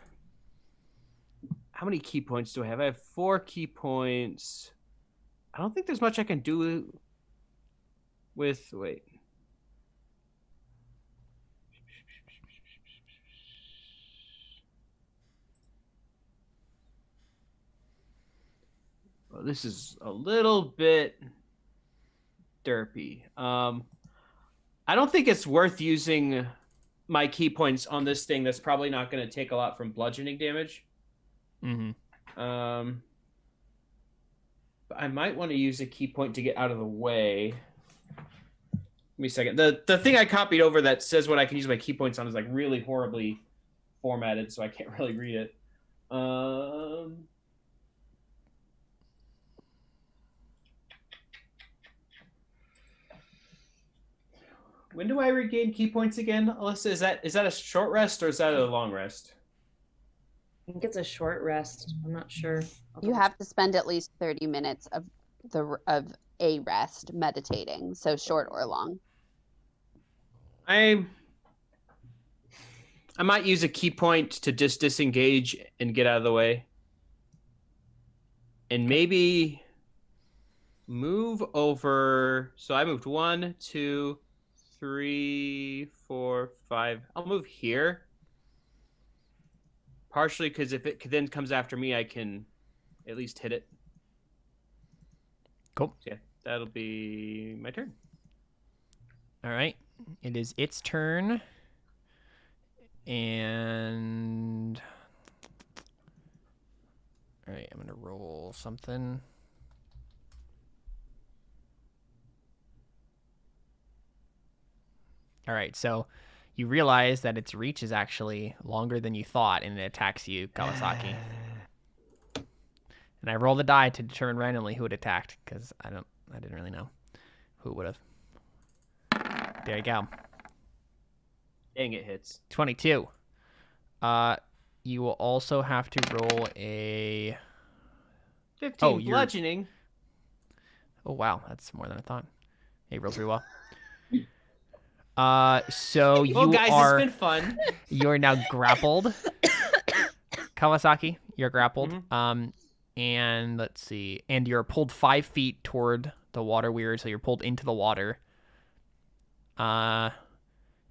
S2: how many key points do I have? I have 4 key points. I don't think there's much I can do with. Wait. Well, this is a little bit derpy. I don't think it's worth using my key points on this thing that's probably not going to take a lot from bludgeoning damage.
S1: Mm-hmm.
S2: But I might want to use a key point to get out of the way. Give me a second. The thing I copied over that says what I can use my key points on is like really horribly formatted, so I can't really read it. When do I regain key points again, Alyssa? Is that a short rest or is that a long rest?
S6: I think it's a short rest. I'm not sure.
S5: You have to spend at least 30 minutes of a rest meditating, so short or long.
S2: I might use a key point to just disengage and get out of the way. And maybe move over. So I moved 1, 2, 3, 4, 5. I'll move here. Partially because if it then comes after me, I can at least hit it.
S1: Cool.
S2: So yeah, that'll be my turn.
S1: All right. It is its turn. And all right, I'm going to roll something. All right, so you realize that its reach is actually longer than you thought, and it attacks you, Kawasaki. And I roll the die to determine randomly who it attacked, because I didn't really know who it would have. There you go.
S2: Dang, it hits.
S1: 22. You will also have to roll a
S2: 15 bludgeoning.
S1: Oh wow, that's more than I thought. Hey, rolled pretty well. So you
S2: Well, guys,
S1: are
S2: it's been fun.
S1: you're now grappled. Kawasaki, you're grappled.
S2: Mm-hmm.
S1: And let's see. And you're pulled 5 feet toward the water weird, so you're pulled into the water.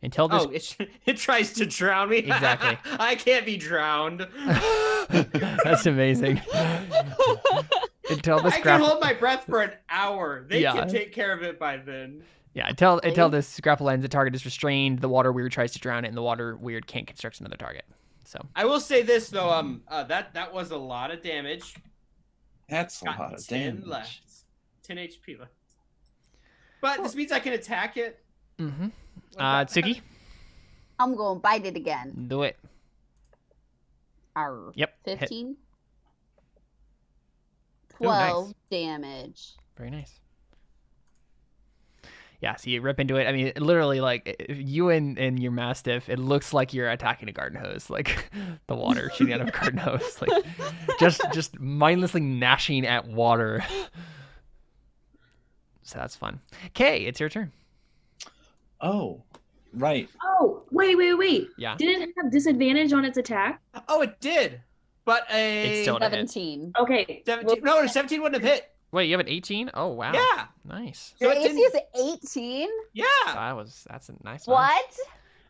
S1: Until this
S2: it tries to drown me.
S1: Exactly.
S2: I can't be drowned.
S1: That's amazing. Until this
S2: I can hold my breath for an hour. They can take care of it by then.
S1: Yeah, until this grapple ends, the target is restrained, the water weird tries to drown it, and the water weird can't construct another target. So
S2: I will say this though, that was a lot of damage.
S4: That's a
S2: Got
S4: lot of
S2: 10
S4: damage.
S2: left. 10 HP left. But this means I can attack it.
S1: Mm-hmm. Tsuki?
S5: I'm going to bite it again.
S1: Do it.
S5: Arr.
S1: Yep.
S5: 15.
S1: Hit. Ooh, nice.
S5: 12 damage.
S1: Very nice. Yeah, so you rip into it. I mean, literally, like you and your mastiff, it looks like you're attacking a garden hose, like the water shooting out of a garden hose, like just mindlessly gnashing at water. So that's fun. Kay, it's your turn.
S4: Oh, right.
S6: Oh, wait.
S1: Yeah.
S6: Did it have disadvantage on its attack?
S2: Oh, it did. But
S1: It's still a hit.
S5: 17.
S6: Okay.
S2: 17. No, a 17 wouldn't have hit.
S1: Wait, you have an 18? Oh wow.
S2: Yeah.
S1: Nice.
S2: So
S5: Your
S2: it
S5: AC
S2: didn't-
S5: is 18?
S2: Yeah.
S1: That's a nice one.
S5: What?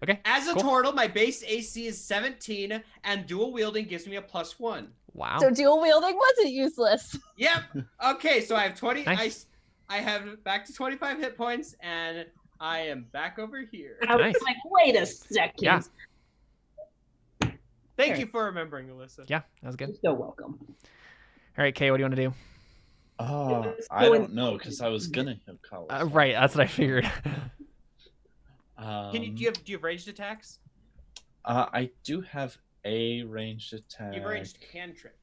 S1: Okay.
S2: As a
S1: cool.
S2: turtle, my base AC is 17, and dual wielding gives me a +1.
S1: Wow.
S5: So dual wielding wasn't useless.
S2: Yep. Okay, so I have 20.
S1: Nice.
S2: I have back to 25 hit points, and I am back over here.
S6: I was
S1: Nice.
S6: like, wait a second.
S1: Yeah.
S2: Thank you for remembering, Alyssa.
S1: Yeah, that was good.
S6: You're so welcome.
S1: All right, Kay, what do you want to do?
S4: I don't know because I was gonna hit college.
S1: Right, that's what I figured.
S2: Do you have ranged attacks?
S4: I do have a ranged attack.
S2: You've ranged cantrip.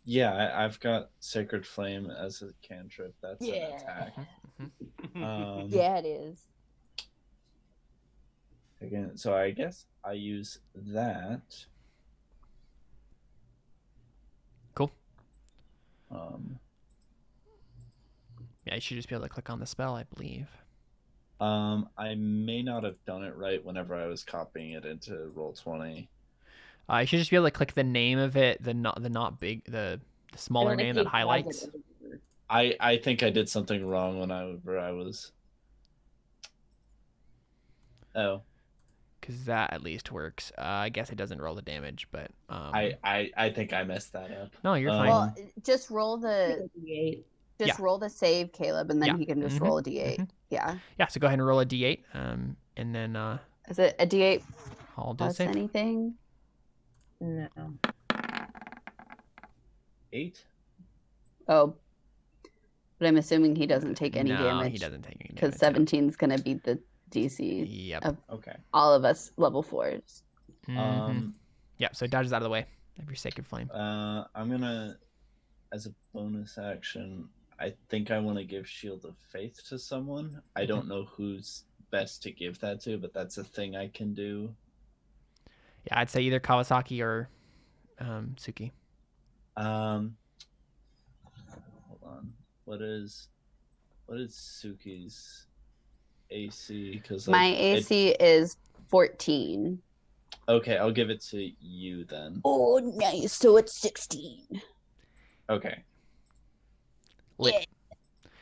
S4: Yeah, I've got Sacred Flame as a cantrip. That's
S5: Yeah.
S4: an attack.
S5: Yeah, it is.
S4: Again, so I guess I use that.
S1: Cool. Yeah, you should just be able to click on the spell, I believe.
S4: I may not have done it right whenever I was copying it into Roll20.
S1: You should just be able to click the name of it, the smaller name that highlights.
S4: I think I did something wrong whenever I was. Oh.
S1: Because that at least works. I guess it doesn't roll the damage, but
S4: I think I messed that up.
S1: no, you're fine.
S5: Well, just roll the
S1: Yeah.
S5: roll the save, Caleb, and then
S1: Yeah.
S5: he can just
S1: Mhm.
S5: roll a d8. Yeah.
S1: Yeah, so go ahead and roll a d8, and then
S5: Is it a d8
S1: I'll do the
S5: plus
S1: save.
S5: anything?
S6: No.
S4: 8.
S5: Oh. But I'm assuming he doesn't take any
S1: No,
S5: damage.
S1: he doesn't take any
S5: Because
S1: damage.
S5: 17 is going to beat the DC
S1: Yep.
S5: of
S4: Okay.
S5: all of us level 4s.
S1: Mhm. Yeah, so it dodges out of the way of your Sacred Flame.
S4: I'm gonna, as a bonus action, I think I want to give Shield of Faith to someone. I don't know who's best to give that to, but that's a thing I can do.
S1: Yeah, I'd say either Kawasaki or Suki.
S4: Hold on. What is Suki's AC? Because
S5: My AC is 14.
S4: Okay, I'll give it to you then.
S5: Oh, nice. So it's 16.
S4: Okay.
S1: Lit.
S5: Yeah.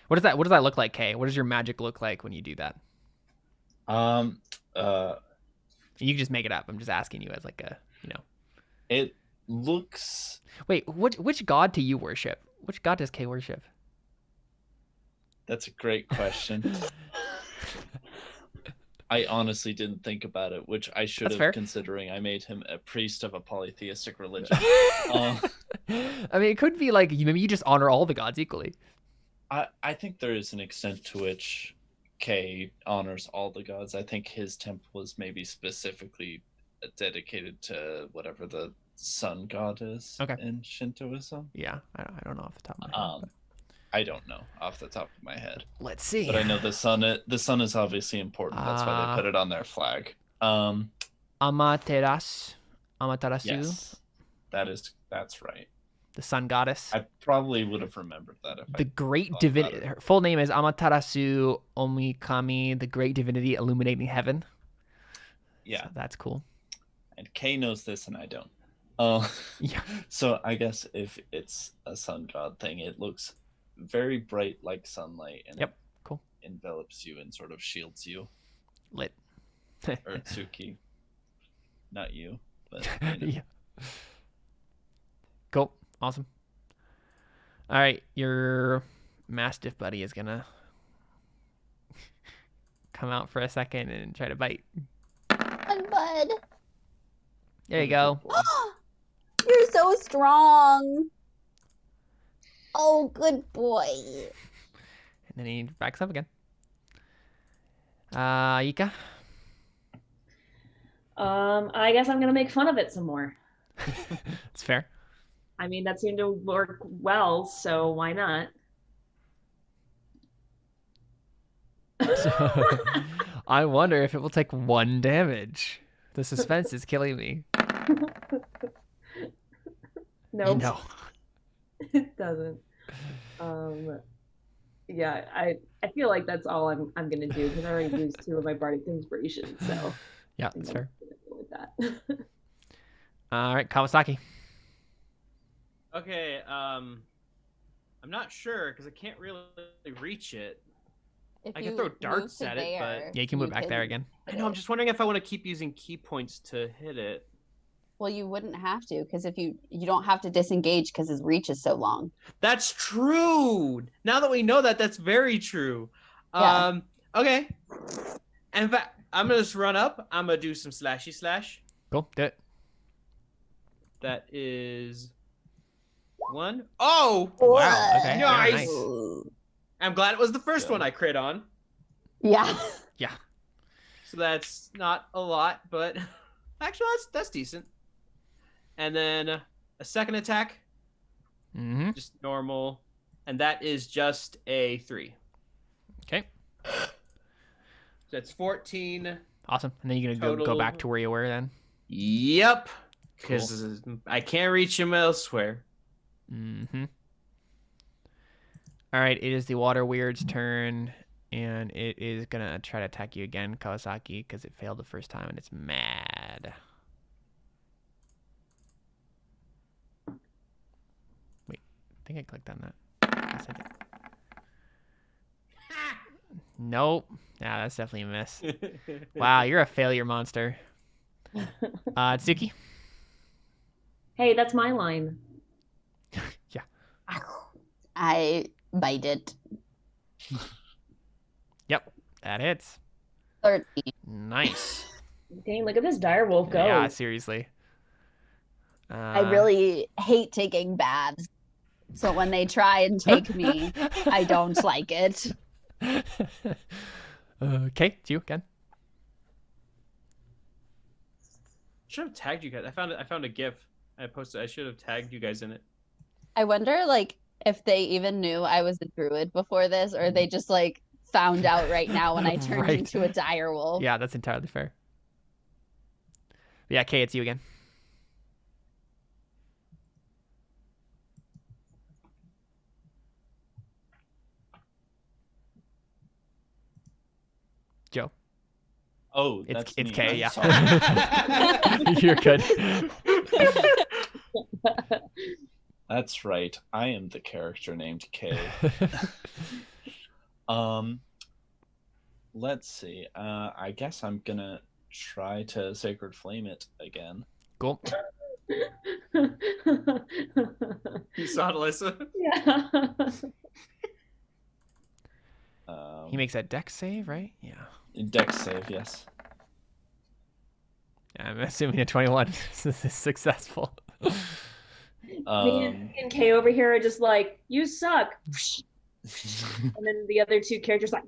S1: What does that look like, Kay? What does your magic look like when you do that? You can just make it up. I'm just asking you as like a,
S4: It looks.
S1: Wait, which god do you worship? Which god does Kay worship?
S4: That's a great question. I honestly didn't think about it, which I should
S1: That's
S4: have,
S1: fair.
S4: considering I made him a priest of a polytheistic religion.
S1: I mean, it could be like maybe you just honor all the gods equally.
S4: I think there is an extent to which Kay honors all the gods. I think his temple is maybe specifically dedicated to whatever the sun god is in Shintoism.
S1: Yeah, I don't know off the top of my head.
S4: I don't know off the top of my head.
S1: Let's see.
S4: But I know the sun is obviously important. That's why they put it on their flag.
S1: Amaterasu.
S4: Yes, that's right.
S1: The sun goddess.
S4: I probably would have remembered that if
S1: The great divinity. Her full name is Amaterasu Omikami, the great divinity illuminating heaven.
S4: Yeah,
S1: so that's cool.
S4: And Kay knows this, and I don't.
S1: Yeah.
S4: So I guess if it's a sun god thing, it looks very bright like sunlight, and
S1: Yep, cool.
S4: Envelops you and sort of shields you.
S1: Lit.
S4: Or Tsuki, not you, but
S1: Yeah. Cool. Awesome. All right, your mastiff buddy is gonna come out for a second and try to bite.
S5: Come on, bud.
S1: There you go.
S5: You're so strong. Oh, good boy.
S1: And then he backs up again. Yika?
S6: I guess I'm gonna make fun of it some more.
S1: It's fair.
S6: I mean, that seemed to work well, so why not?
S1: I wonder if it will take 1 damage. The suspense is killing me.
S6: Nope.
S1: No.
S6: It doesn't. Yeah, I feel like that's all I'm gonna do because I already used 2 of my bardic inspiration, so
S1: Yeah,
S6: I'm
S1: that's
S6: gonna
S1: fair.
S6: go with that.
S1: All right, Kawasaki.
S2: Okay, I'm not sure because I can't really reach it.
S5: If
S2: I
S5: you
S2: can throw
S5: move
S2: darts
S5: to
S2: at it, but
S5: there,
S1: Yeah, you can move back there again.
S2: I
S5: hit
S2: know. I'm
S5: it.
S2: just wondering if I want to keep using key points to hit it.
S5: Well, you wouldn't have to because if you don't have to disengage because his reach is so long.
S2: That's true. Now that we know that, that's very true.
S5: Yeah.
S2: Okay. And in fact, I'm gonna just run up. I'm gonna do some slashy slash.
S1: Cool, do it.
S2: That is 1. Oh,
S1: Wow, okay,
S2: Nice.
S1: very nice.
S2: I'm glad it was the first
S4: Good.
S2: one I crit on.
S5: Yeah.
S1: Yeah.
S2: So that's not a lot, but actually that's decent. And then a second attack,
S1: Mm-hmm.
S2: just normal, and that is just a 3.
S1: Okay,
S2: So that's 14.
S1: awesome. And then you're gonna go back
S2: Total-
S1: to where you were then.
S2: Yep, because I can't reach him elsewhere.
S1: Mm-hmm. All right, it is the water weird's turn, and it is gonna try to attack you again, Kawasaki, because it failed the first time and it's mad. Wait, I think I clicked on that. Yes, I did. Nope. Nah, that's definitely a miss. Wow, you're a failure monster. Tsuki.
S6: Hey, that's my line.
S5: I bite it.
S1: Yep, that hits.
S5: 13.
S1: Nice.
S6: Dang, look at this direwolf go.
S1: Yeah, seriously.
S5: I really hate taking baths. So when they try and take me, I don't like it.
S1: Okay, it's you again.
S2: Should have tagged you guys. I found a GIF. I posted. I should have tagged you guys in it.
S5: I wonder, like, if they even knew I was a druid before this, or they just, like, found out right now when I turned
S1: Right.
S5: into a dire wolf.
S1: Yeah, that's entirely fair. Yeah, Kay, it's you again. Joe.
S4: Oh,
S1: It's
S4: that's me.
S1: Kay,
S4: I'm
S1: yeah.
S4: sorry.
S1: You're good.
S4: That's right. I am the character named Kay. Let's see. I guess I'm gonna try to Sacred Flame it again.
S1: Cool.
S2: You saw it, Alyssa?
S6: Yeah.
S1: He makes that dex save, right? Yeah.
S4: Dex save, yes.
S1: I'm assuming a 21 is successful.
S6: Me and Kay over here are just like, you suck. And then the other 2 characters like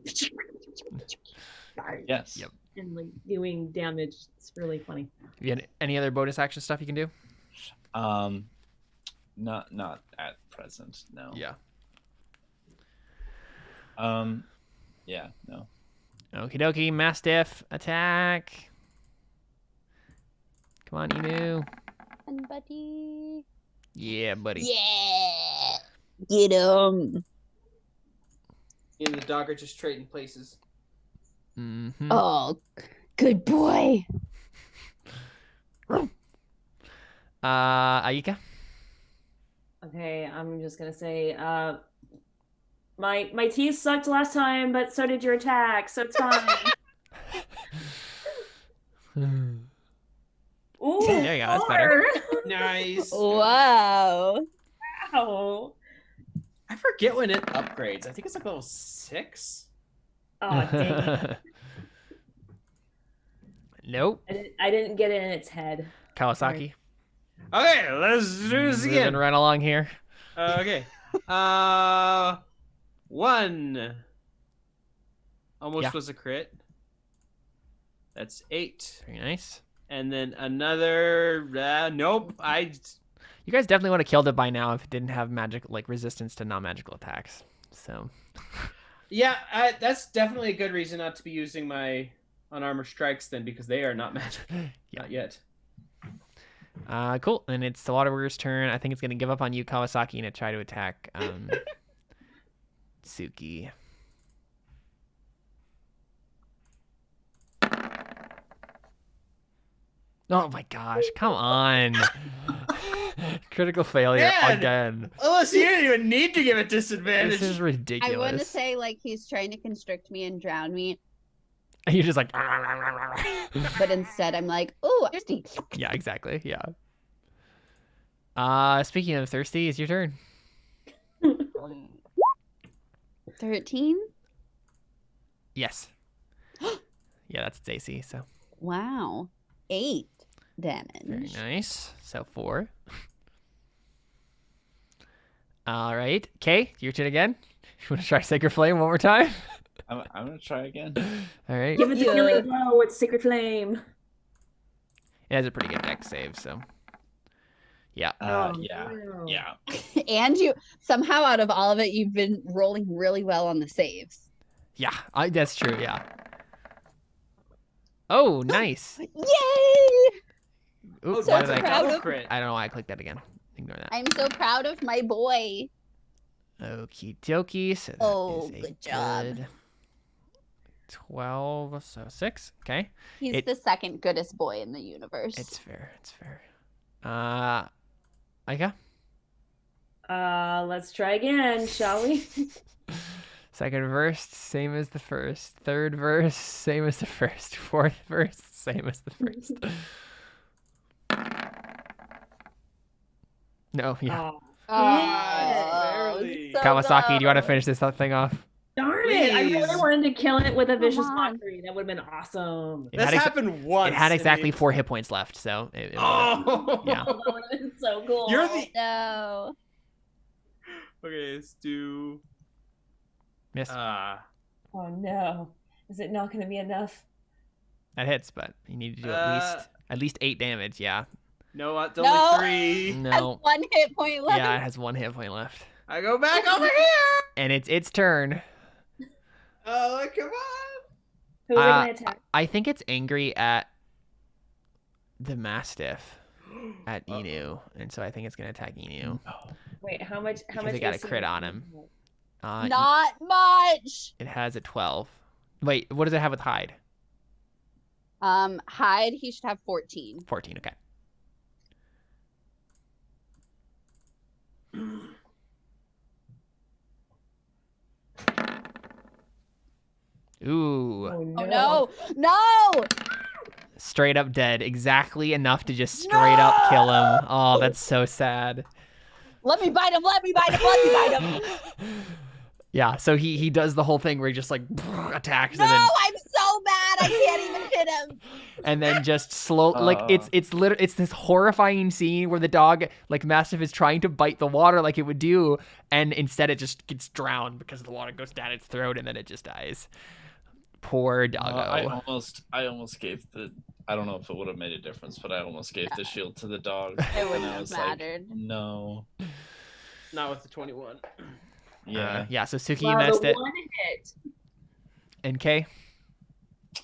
S4: Yes.
S1: Yep.
S6: and like doing damage. It's really funny.
S1: Have you had any other bonus action stuff you can do?
S4: Not at present, no.
S1: Yeah.
S4: Yeah, no.
S1: Okie dokie, Mastiff, attack. Come on, Emu.
S5: And buddy.
S1: Yeah, buddy.
S5: Yeah. Get him.
S2: Me and the dog are just trading places.
S1: Mm-hmm.
S5: Oh, good boy.
S1: Ayika?
S6: Okay, I'm just gonna say, my teeth sucked last time, but so did your attack, so it's fine. Ooh,
S1: There you go, that's better.
S6: 4.
S2: Nice.
S5: Wow.
S6: Ow.
S2: I forget when it upgrades. I think it's like level 6.
S6: Oh, dang.
S1: Nope.
S6: I didn't get it in its head.
S1: Kawasaki.
S2: Okay, let's do this
S1: Moving
S2: again.
S1: right along here.
S2: Okay. 1. Almost
S1: Yeah.
S2: was a crit. That's 8.
S1: Very nice.
S2: And then another. Nope.
S1: You guys definitely would have killed it by now if it didn't have magic, like resistance to non-magical attacks. So,
S2: Yeah, that's definitely a good reason not to be using my unarmored strikes then, because they are not magic.
S1: Yeah.
S2: Not yet.
S1: Cool. And it's the Waterworker's turn. I think it's going to give up on you, Kawasaki, and try to attack Suki. Oh my gosh, come on. Critical failure
S2: Man!
S1: again.
S2: Alyssa, you didn't even need to give it disadvantage.
S1: This is ridiculous.
S5: I want to say like he's trying to constrict me and drown me,
S1: And you're just like,
S5: but instead I'm like, "Ooh, I'm thirsty."
S1: yeah, exactly. Yeah. Speaking of thirsty, it's your turn.
S5: 13?
S1: Yes. Yeah, that's its AC, so
S5: Wow. 8 damage.
S1: very nice. So 4. All right. Kay, your turn again. You want to try Sacred Flame one more time?
S4: I'm gonna try again.
S1: All right.
S6: Give it the
S5: Yeah.
S6: killing blow with Sacred Flame.
S1: It has a pretty good dex save, so. Yeah.
S4: Yeah.
S6: no.
S4: Yeah.
S5: And you somehow out of all of it, you've been rolling really well on the saves.
S1: Yeah, that's true, yeah. Oh, nice.
S5: Yay!
S1: Ooh,
S5: so
S1: why did I
S5: proud
S2: double
S5: of-
S2: crit.
S1: I don't know why I clicked that again. Ignore that.
S5: I'm so proud of my boy.
S1: Okie dokie. So that
S5: Oh,
S1: is a
S5: good job.
S1: good 12, so 6. Okay.
S5: He's
S1: It-
S5: the second goodest boy in the universe.
S1: It's fair. It's fair. Aika?
S6: Let's try again, shall we?
S1: Second verse, same as the first. Third verse, same as the first. Fourth verse, same as the first. No, yeah.
S2: barely.
S5: so
S1: Kawasaki, do you want to
S5: dumb.
S1: finish this thing off?
S6: Darn it! I really
S2: Please.
S6: wanted to kill it with a vicious
S5: on.
S6: mockery. That would have been awesome.
S1: It
S2: That's
S1: had ex-
S2: happened once.
S1: It had
S2: in
S1: exactly
S2: the-
S1: 4 hit points left, so it
S2: Oh.
S1: Yeah.
S6: That would have been so cool.
S2: You're the.
S5: No.
S2: Okay, let's do.
S1: missed.
S6: Oh no! Is it not going to be enough?
S1: That hits, but you need to do at least 8 damage. Yeah.
S2: No, it's
S5: No.
S2: only 3.
S5: Has
S1: No.
S5: 1 hit point left.
S1: Yeah, it has 1 hit point left,
S2: I go back over here.
S1: and it's its turn.
S2: Oh, come on.
S6: Who's it going to attack?
S1: I think it's angry at the Mastiff, at Inu, and so I think it's gonna attack Inu.
S6: Wait, how much? How
S1: Because
S6: much?
S1: it got a
S6: AC
S1: crit
S6: does
S1: on
S6: it
S1: him.
S6: have?
S5: Not much.
S1: It has a 12. Wait, what does it have with hide?
S5: Hide, he should have 14.
S1: 14. Okay. Ooh,
S5: Oh no. No!
S1: straight up dead. Exactly enough to just straight up kill him. Oh, that's so sad.
S5: Let me bite him, let me bite him, let me bite him.
S1: Yeah, so he does the whole thing where he just like attacks
S5: No,
S1: and then
S5: I'm so mad. I can't even hit him.
S1: and then just slow like it's literally it's this horrifying scene where the dog like Mastiff is trying to bite the water like it would do, and instead it just gets drowned because the water goes down its throat and then it just dies. Poor doggo.
S4: I almost gave the. I don't know if it would have made a difference, but I almost gave the shield to the dog.
S5: It wouldn't
S4: and I
S5: have
S4: was
S5: mattered.
S4: like, no.
S2: Not with the 21.
S4: Yeah.
S1: Yeah, so Suki
S6: Wow,
S1: messed
S6: the
S1: it.
S6: one hit.
S1: And Kay,
S5: Kill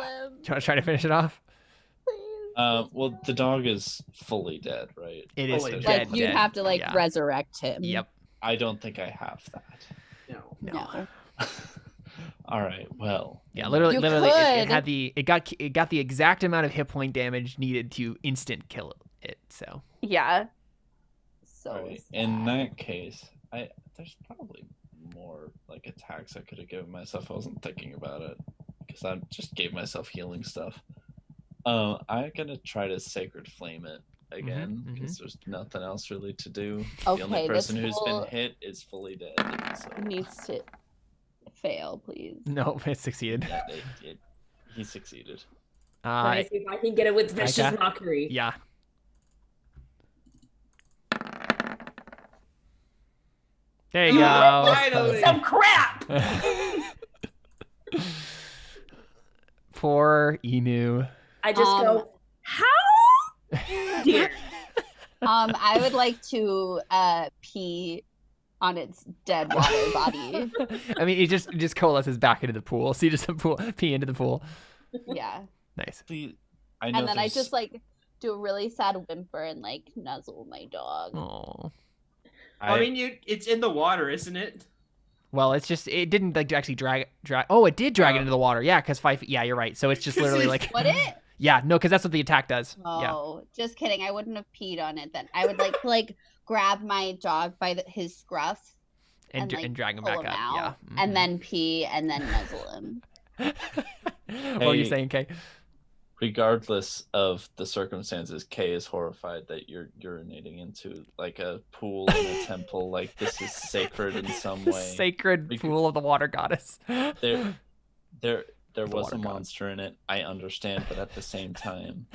S5: him,
S1: do you want to try to finish it off?
S5: please.
S4: Well, the dog is fully dead, right?
S1: It is
S2: Fully
S1: dead.
S5: Like you'd
S1: dead.
S5: have to like
S1: Yeah.
S5: resurrect him.
S1: Yep.
S4: I don't think I have that.
S2: No.
S5: No.
S4: All right. Well.
S1: Yeah, literally,
S5: You
S1: it
S5: could.
S1: had it got the exact amount of hit point damage needed to instant kill it. So
S5: Yeah. So
S4: All right.
S5: sad.
S4: In that case, there's probably more like attacks I could have given myself. I wasn't thinking about it because I just gave myself healing stuff. I'm gonna try to sacred flame it again
S1: Mhm,
S4: because there's nothing else really to do.
S5: Okay,
S4: The only
S5: this
S4: person who's
S5: will-
S4: been hit is fully dead. So
S5: needs to fail, please.
S1: no, it succeeded.
S4: yeah, he succeeded.
S6: Let me see if I can get it with vicious
S1: Micah?
S6: mockery.
S1: Yeah. There you go.
S2: Finally.
S6: Some crap.
S1: Poor Inu.
S6: I just go, how? Dear.
S5: I would like to pee on its dead water body.
S1: I mean, it just coalesces back into the pool. So you just pee into the pool.
S5: Yeah.
S1: Nice.
S4: I know
S5: And then I
S4: there's-
S5: just like do a really sad whimper and like nuzzle my dog.
S1: Oh.
S2: I mean, it's in the water, isn't it?
S1: Well, it didn't like actually drag. Oh, it did drag it into the water. Yeah, because 5 feet. Yeah, you're right. So it's just literally like.
S5: Would it?
S1: Yeah, no, because that's what the attack does. Yeah.
S5: Oh, just kidding. I wouldn't have peed on it then. I would like grab my dog by his scruff
S1: And
S5: like,
S1: drag him
S5: pull
S1: back
S5: him
S1: up.
S5: out,
S1: Yeah.
S5: and then pee and then nuzzle him.
S1: What are you
S4: Hey.
S1: saying, Kay?
S4: regardless of the circumstances, Kay is horrified that you're urinating into like a pool in a temple. Like this is sacred in some way.
S1: Sacred pool of the water goddess.
S4: There was
S1: water
S4: a
S1: god.
S4: monster in it. I understand, but at the same time,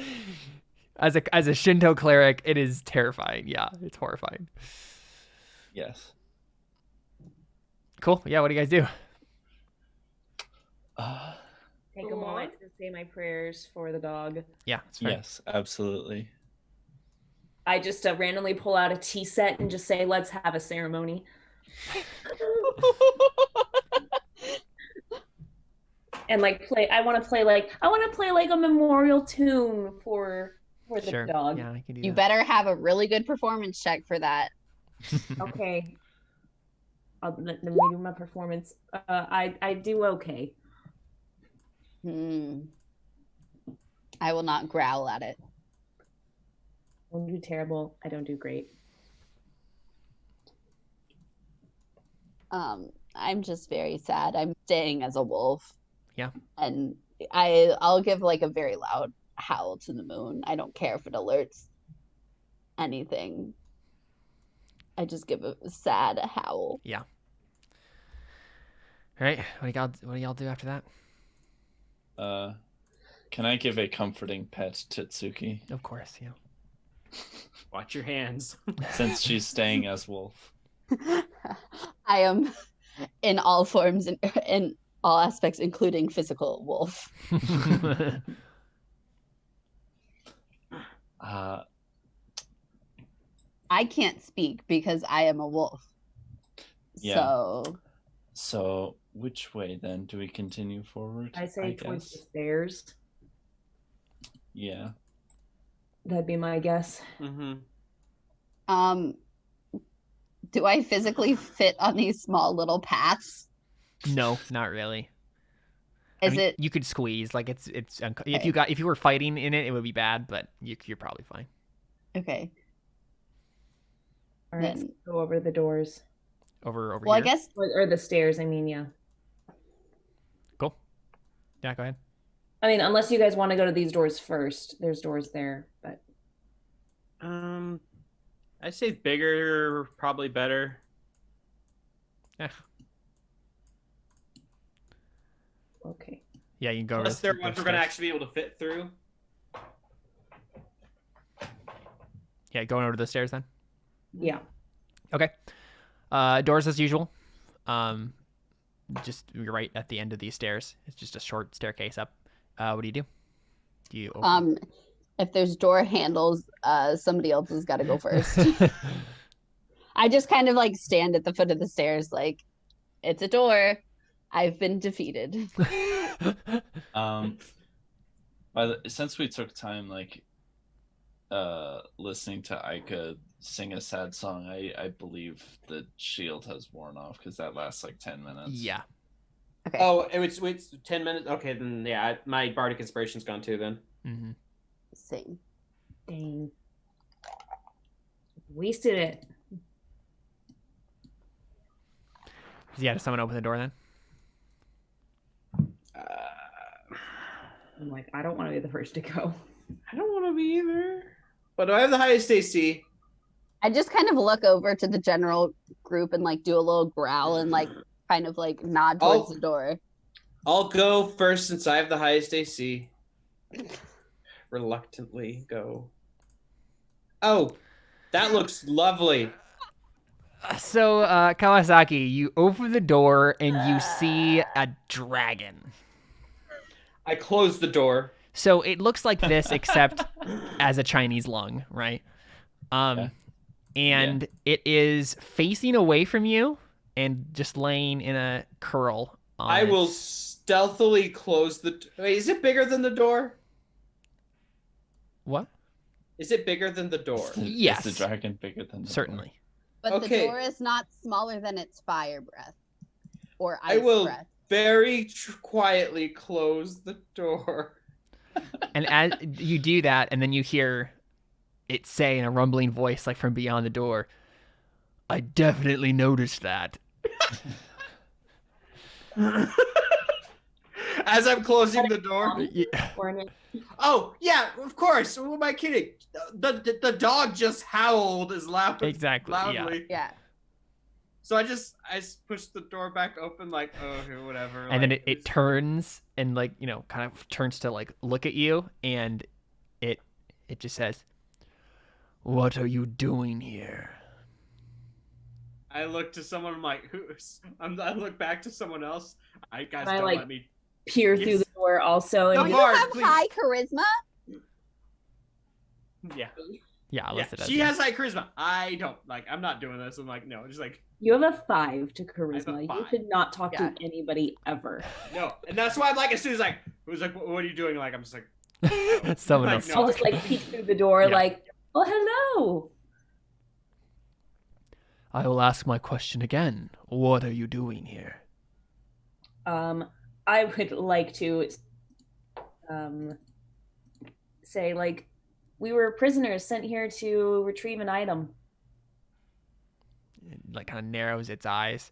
S1: As a Shinto cleric, it is terrifying. Yeah, it's horrifying.
S4: yes.
S1: Cool. Yeah, what do you guys do?
S6: Take a moment to say my prayers for the dog.
S1: Yeah, it's fair.
S4: Yes, absolutely.
S6: I just randomly pull out a tea set and just say, "Let's have a ceremony." And like play. I want to play like a memorial tune for the
S1: Sure.
S6: dog.
S1: Yeah, I can do
S5: You
S1: that.
S5: better have a really good performance check for that.
S6: Okay. Let me do my performance. I do okay.
S5: I will not growl at it.
S6: I don't do terrible. I don't do great.
S5: I'm just very sad. I'm staying as a wolf.
S1: Yeah.
S5: And I'll give like a very loud howl to the moon. I don't care if it alerts anything. I just give a sad howl.
S1: Yeah. All right. What do y'all do after that?
S4: Can I give a comforting pet to Tsuki
S1: Of course, yeah.
S2: Watch your hands.
S4: since she's staying as wolf?
S5: I am in all forms and in all aspects, including physical wolf. I can't speak because I am a wolf.
S4: Yeah. So which way then? Do we continue forward?
S6: I say towards
S4: guess.
S6: the stairs.
S4: Yeah.
S6: That'd be my guess.
S2: Mm-hmm.
S5: Do I physically fit on these small little paths?
S1: No, not really.
S5: Is it
S1: You could squeeze like it's
S5: Okay.
S1: if you were fighting in it, it would be bad, but you're probably fine.
S5: okay?
S6: All right,
S5: Then-
S6: let's go over the doors
S1: Over
S5: Well,
S1: here.
S5: I guess
S6: or the stairs. I mean, yeah.
S1: Cool. Yeah, go ahead.
S6: I mean, unless you guys want to go to these doors first. There's doors there, but
S2: I say bigger, probably better.
S1: Yeah.
S6: okay.
S1: Yeah, you can go over
S2: Unless
S1: the-
S2: they're
S1: the
S2: ones we're gonna
S1: stairs.
S2: actually be able to fit through.
S1: Yeah, going over the stairs then.
S6: Yeah.
S1: Okay. Doors as usual. Just you're right at the end of these stairs. It's just a short staircase up. What do you do? Do you open?
S5: if there's door handles, somebody else has got to go first. I just kind of like stand at the foot of the stairs, like it's a door. I've been defeated.
S4: Since we took time like listening to Aika sing a sad song, I believe the shield has worn off because that lasts like 10 minutes.
S1: Yeah.
S5: Okay.
S2: Oh, it's 10 minutes. Okay, then yeah, my bardic inspiration's gone too. Then
S1: Mm-hmm.
S5: Sing.
S6: Dang. Wasted it.
S1: Yeah, does someone open the door then?
S6: I'm like, I don't want to be the first to go.
S2: I don't want to be either. But do I have the highest AC?
S5: I just kind of look over to the general group and like do a little growl and like kind of like nod towards
S2: Oh.
S5: the door.
S2: I'll go first since I have the highest AC. Reluctantly go. Oh, that looks lovely.
S1: So, Kawasaki, you open the door and you see a dragon.
S2: I closed the door.
S1: So it looks like this, except as a Chinese lung, right?
S4: Yeah.
S1: And It is facing away from you and just laying in a curl.
S2: I will stealthily close the. Wait, is it bigger than the door?
S1: What?
S2: Is it bigger than the door?
S1: Yes.
S4: Is the dragon bigger than the
S1: Certainly.
S5: But
S2: Okay.
S5: the door is not smaller than its fire breath or
S2: I
S5: ice
S2: will
S5: breath.
S2: very quietly close the door.
S1: And as you do that, and then you hear it say in a rumbling voice, like from beyond the door, I definitely noticed that.
S2: As I'm closing the door.
S1: Yeah.
S2: Oh yeah, of course. Who am I kidding? The dog just howled as
S1: Exactly.
S2: loudly.
S5: Yeah.
S2: So I push the door back open, like, oh, whatever.
S1: And then
S2: like,
S1: it turns and, like, you know, kind of turns to, like, look at you, and it just says, what are you doing here?
S2: I look to someone. I'm like, who's? I look back to someone else. I guys
S6: I,
S2: don't
S6: like,
S2: let me.
S6: Peer
S2: Yes.
S6: through the door also.
S2: No,
S6: And
S5: You
S2: Bard,
S5: have
S2: please.
S5: high charisma.
S2: Yeah,
S1: Yeah,
S2: yeah.
S1: listed as
S2: She
S1: it.
S2: has high charisma. I don't. Like, I'm not doing this. I'm like, no, just like
S6: you have a 5 to
S2: I have
S6: charisma.
S2: a
S6: You
S2: 5.
S6: should not talk
S5: Yeah.
S6: to anybody ever.
S2: no. And that's why I'm like, as soon as like, who's like, what are you doing? Like, I'm just like,
S1: Someone
S2: Like,
S1: else.
S2: no.
S6: I'll just like peek through the door,
S1: Yeah.
S6: like, oh, hello.
S1: I will ask my question again. What are you doing here?
S6: I would like to say, like, we were prisoners sent here to retrieve an item.
S1: It, like, kind of narrows its eyes.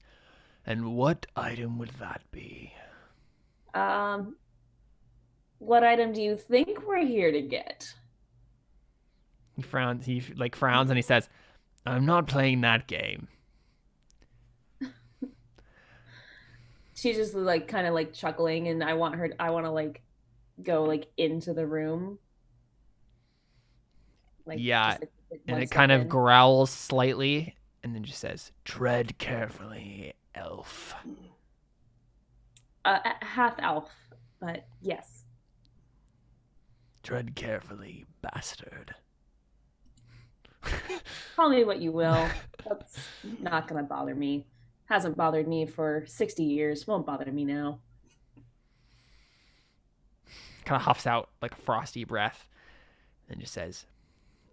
S1: And what item would that be?
S6: What item do you think we're here to get?
S1: He frowns. He like frowns and he says, "I'm not playing that game."
S6: She's just like kind of like chuckling, and I want to like go like into the room. Like,
S1: Yeah,
S6: just, like,
S1: And
S6: one
S1: it kind
S6: step
S1: of
S6: in.
S1: growls slightly and then just says, "Tread carefully, elf."
S6: Half elf, but yes.
S1: Tread carefully, bastard.
S6: Call me what you will. That's not gonna bother me. Hasn't bothered me for 60 years. Won't bother me now.
S1: Kind of huffs out like a frosty breath and just says,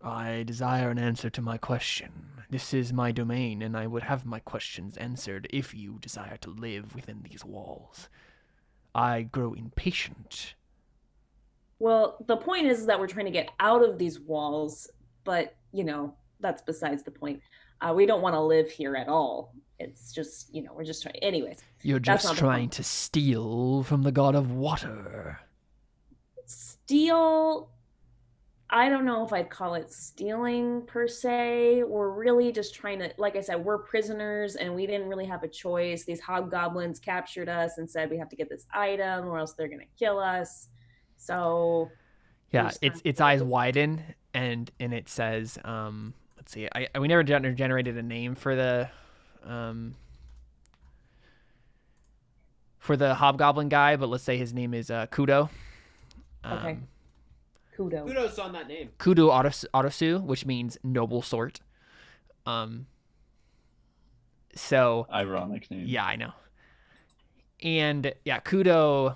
S1: "I desire an answer to my question. This is my domain, and I would have my questions answered if you desire to live within these walls. I grow impatient."
S6: Well, the point is that we're trying to get out of these walls, but you know, that's besides the point. We don't want to live here at all. It's just, you know, we're just trying. Anyways,
S1: You're
S6: That's
S1: just
S6: not the
S1: trying
S6: point.
S1: to steal from the god of water.
S6: steal. I don't know if I'd call it stealing per se. We're really just trying to, like I said, we're prisoners and we didn't really have a choice. These hobgoblins captured us and said we have to get this item or else they're gonna kill us. So
S1: Yeah,
S6: There's
S1: its
S6: time.
S1: eyes widen and it says, let's see, we never generated a name for the hobgoblin guy, but let's say his name is Kudo.
S6: Okay. Kudo.
S2: Kudos on that name.
S1: Kudo Autosu, which means noble sort. So
S4: Ironic name.
S1: yeah, I know. And yeah, Kudo,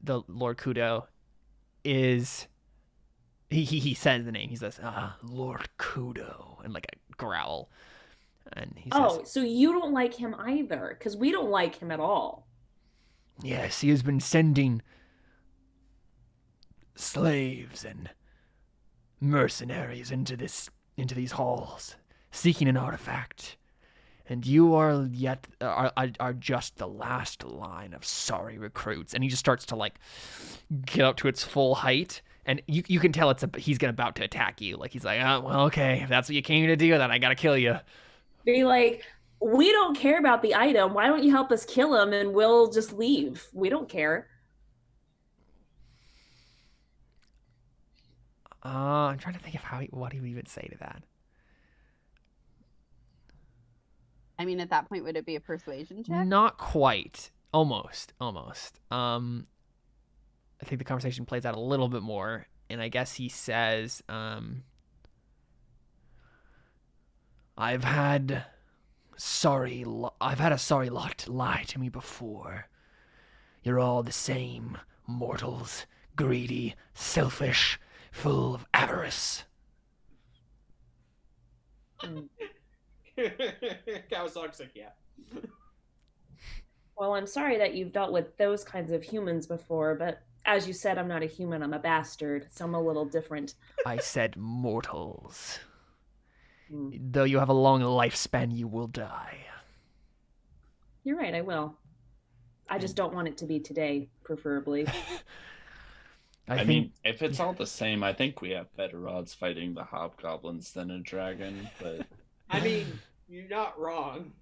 S1: the Lord Kudo, is he says the name. He says, Lord Kudo, and like a growl. And he says,
S6: Oh, so you don't like him either, because we don't like him at all.
S1: yes, he has been sending slaves and mercenaries into these halls, seeking an artifact. And you are just the last line of sorry recruits. And he just starts to like get up to its full height, and you can tell he's about to attack you. Like he's like, oh, well, okay, if that's what you came to do, then I gotta kill you.
S6: Be like, we don't care about the item. Why don't you help us kill him and we'll just leave? We don't care.
S1: I'm trying to think of what he would even say to that.
S5: I mean, at that point, would it be a persuasion check?
S1: Not quite. Almost. I think the conversation plays out a little bit more, and I guess he says, I've had a sorry lot lie to me before. You're all the same, mortals, greedy, selfish, full of avarice.
S2: Kawasak's like, yeah.
S6: Well, I'm sorry that you've dealt with those kinds of humans before, but as you said, I'm not a human, I'm a bastard, so I'm a little different.
S1: I said mortals.
S6: Hmm.
S1: Though you have a long lifespan, you will die.
S6: You're right, I will. I just don't want it to be today, preferably.
S4: I mean, if it's all the same, I think we have better odds fighting the hobgoblins than a dragon, but...
S2: I mean, you're not wrong.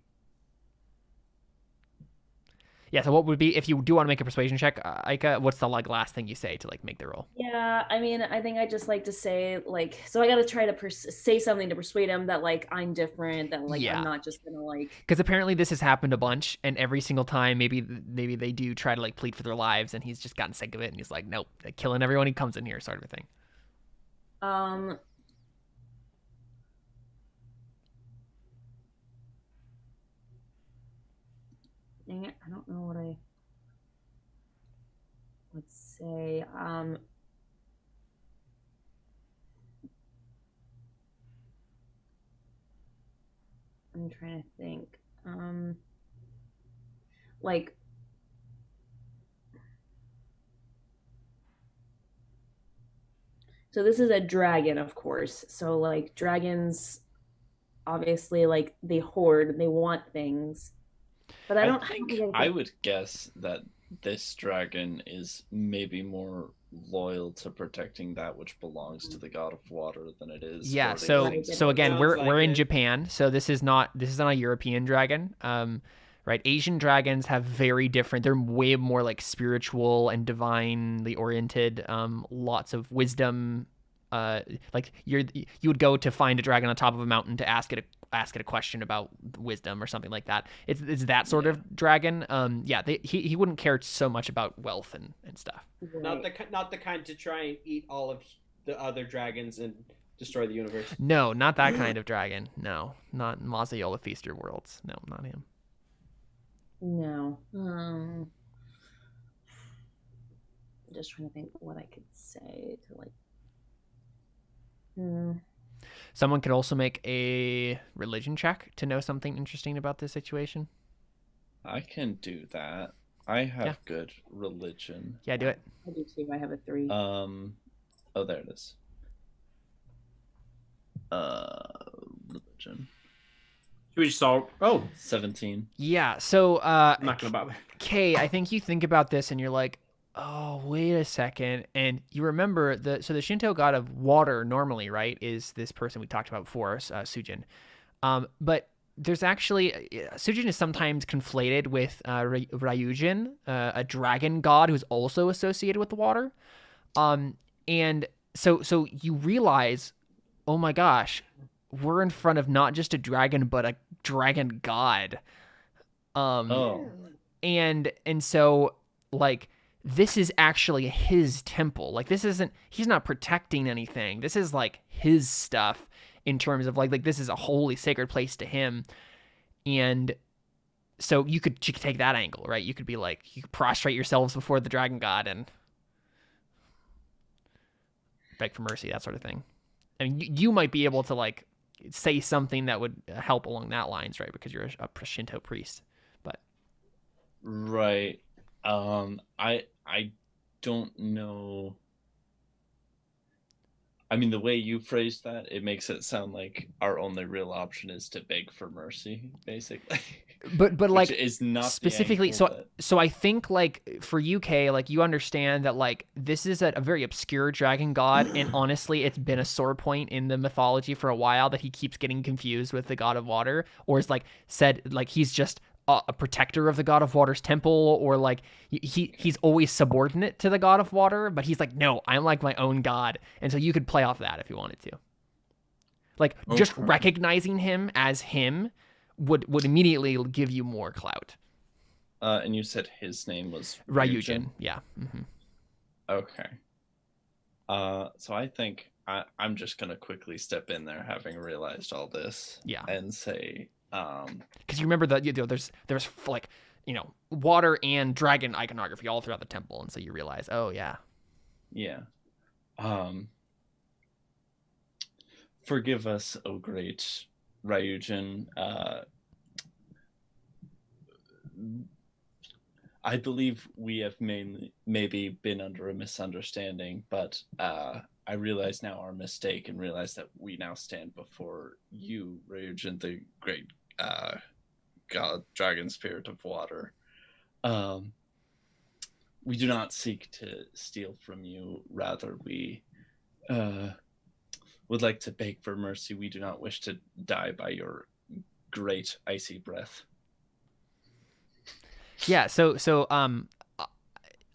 S1: Yeah, so what would be, if you do want to make a persuasion check, Aika, what's the last thing you say to make the roll?
S6: Yeah, I mean, I think I just like to say, so I gotta try to say something to persuade him that, I'm different, that,
S1: Yeah.
S6: I'm not just gonna,
S1: Because apparently this has happened a bunch, and every single time, maybe they do try to, plead for their lives, and he's just gotten sick of it, and he's like, nope, killing everyone who comes in here, sort of a thing.
S6: Dang it, I don't know what let's say, I'm trying to think, so this is a dragon, of course, so, dragons, obviously, they hoard, they want things, but I
S4: would guess that this dragon is maybe more loyal to protecting that which belongs to the god of water than it is.
S1: Yeah, so again,
S2: Sounds
S1: we're
S2: like
S1: in
S2: it.
S1: Japan, so this is not a European dragon. Right? Asian dragons have very different. They're way more spiritual and divinely oriented. Lots of wisdom. You would go to find a dragon on top of a mountain to ask it a question about wisdom or something like that. It's that sort of dragon. He wouldn't care so much about wealth and stuff.
S2: Not the kind to try and eat all of the other dragons and destroy the universe.
S1: No, not that kind of dragon. No, not Maziola Feaster Worlds. No, not him.
S6: No. I'm just trying to think what I could say to
S1: Someone could also make a religion check to know something interesting about this situation.
S4: I can do that. I have good religion.
S1: Yeah, do it.
S6: I do too. I have a 3.
S4: Oh, there it is. Religion.
S2: We just saw. Oh,
S4: 17.
S1: Yeah, so
S2: I'm not gonna bother.
S1: Kay, I think you think about this and you're like, oh, wait a second. And you remember the Shinto god of water normally, right, is this person we talked about before, Sujin. But there's actually, Sujin is sometimes conflated with Ryujin, a dragon god who's also associated with the water. And so you realize, oh my gosh, we're in front of not just a dragon, but a dragon god. And so this is actually his temple. He's not protecting anything. This is his stuff in terms of this is a holy sacred place to him. And so you could take that angle, right? You could be you could prostrate yourselves before the dragon god and beg for mercy, that sort of thing. I mean, you might be able to say something that would help along that lines, right? Because you're a Shinto priest. But
S4: right. I don't know. I mean, the way you phrased that, it makes it sound like our only real option is to beg for mercy, basically.
S1: But
S4: which is not
S1: specifically.
S4: the angle
S1: so I think for UK, you understand that this is a very obscure dragon god, and honestly, it's been a sore point in the mythology for a while that he keeps getting confused with the god of water, or is said he's just a protector of the god of water's temple, or he's always subordinate to the god of water, but he's no, I'm my own god. And so you could play off that if you wanted to, just recognizing him as him would immediately give you more clout.
S4: And you said his name was
S1: Ryujin. Yeah. Mm-hmm.
S4: Okay. So I think I'm just gonna quickly step in there, having realized all this.
S1: Yeah.
S4: And say,
S1: because you remember that there's like water and dragon iconography all throughout the temple, and so you realize, oh yeah.
S4: Yeah. Forgive us, O great Ryujin. I believe we have maybe been under a misunderstanding, but I realize now our mistake and realize that we now stand before you, Ryujin, the great god, dragon spirit of water. We do not seek to steal from you. Rather, we would like to beg for mercy. We do not wish to die by your great icy breath.
S1: Yeah, so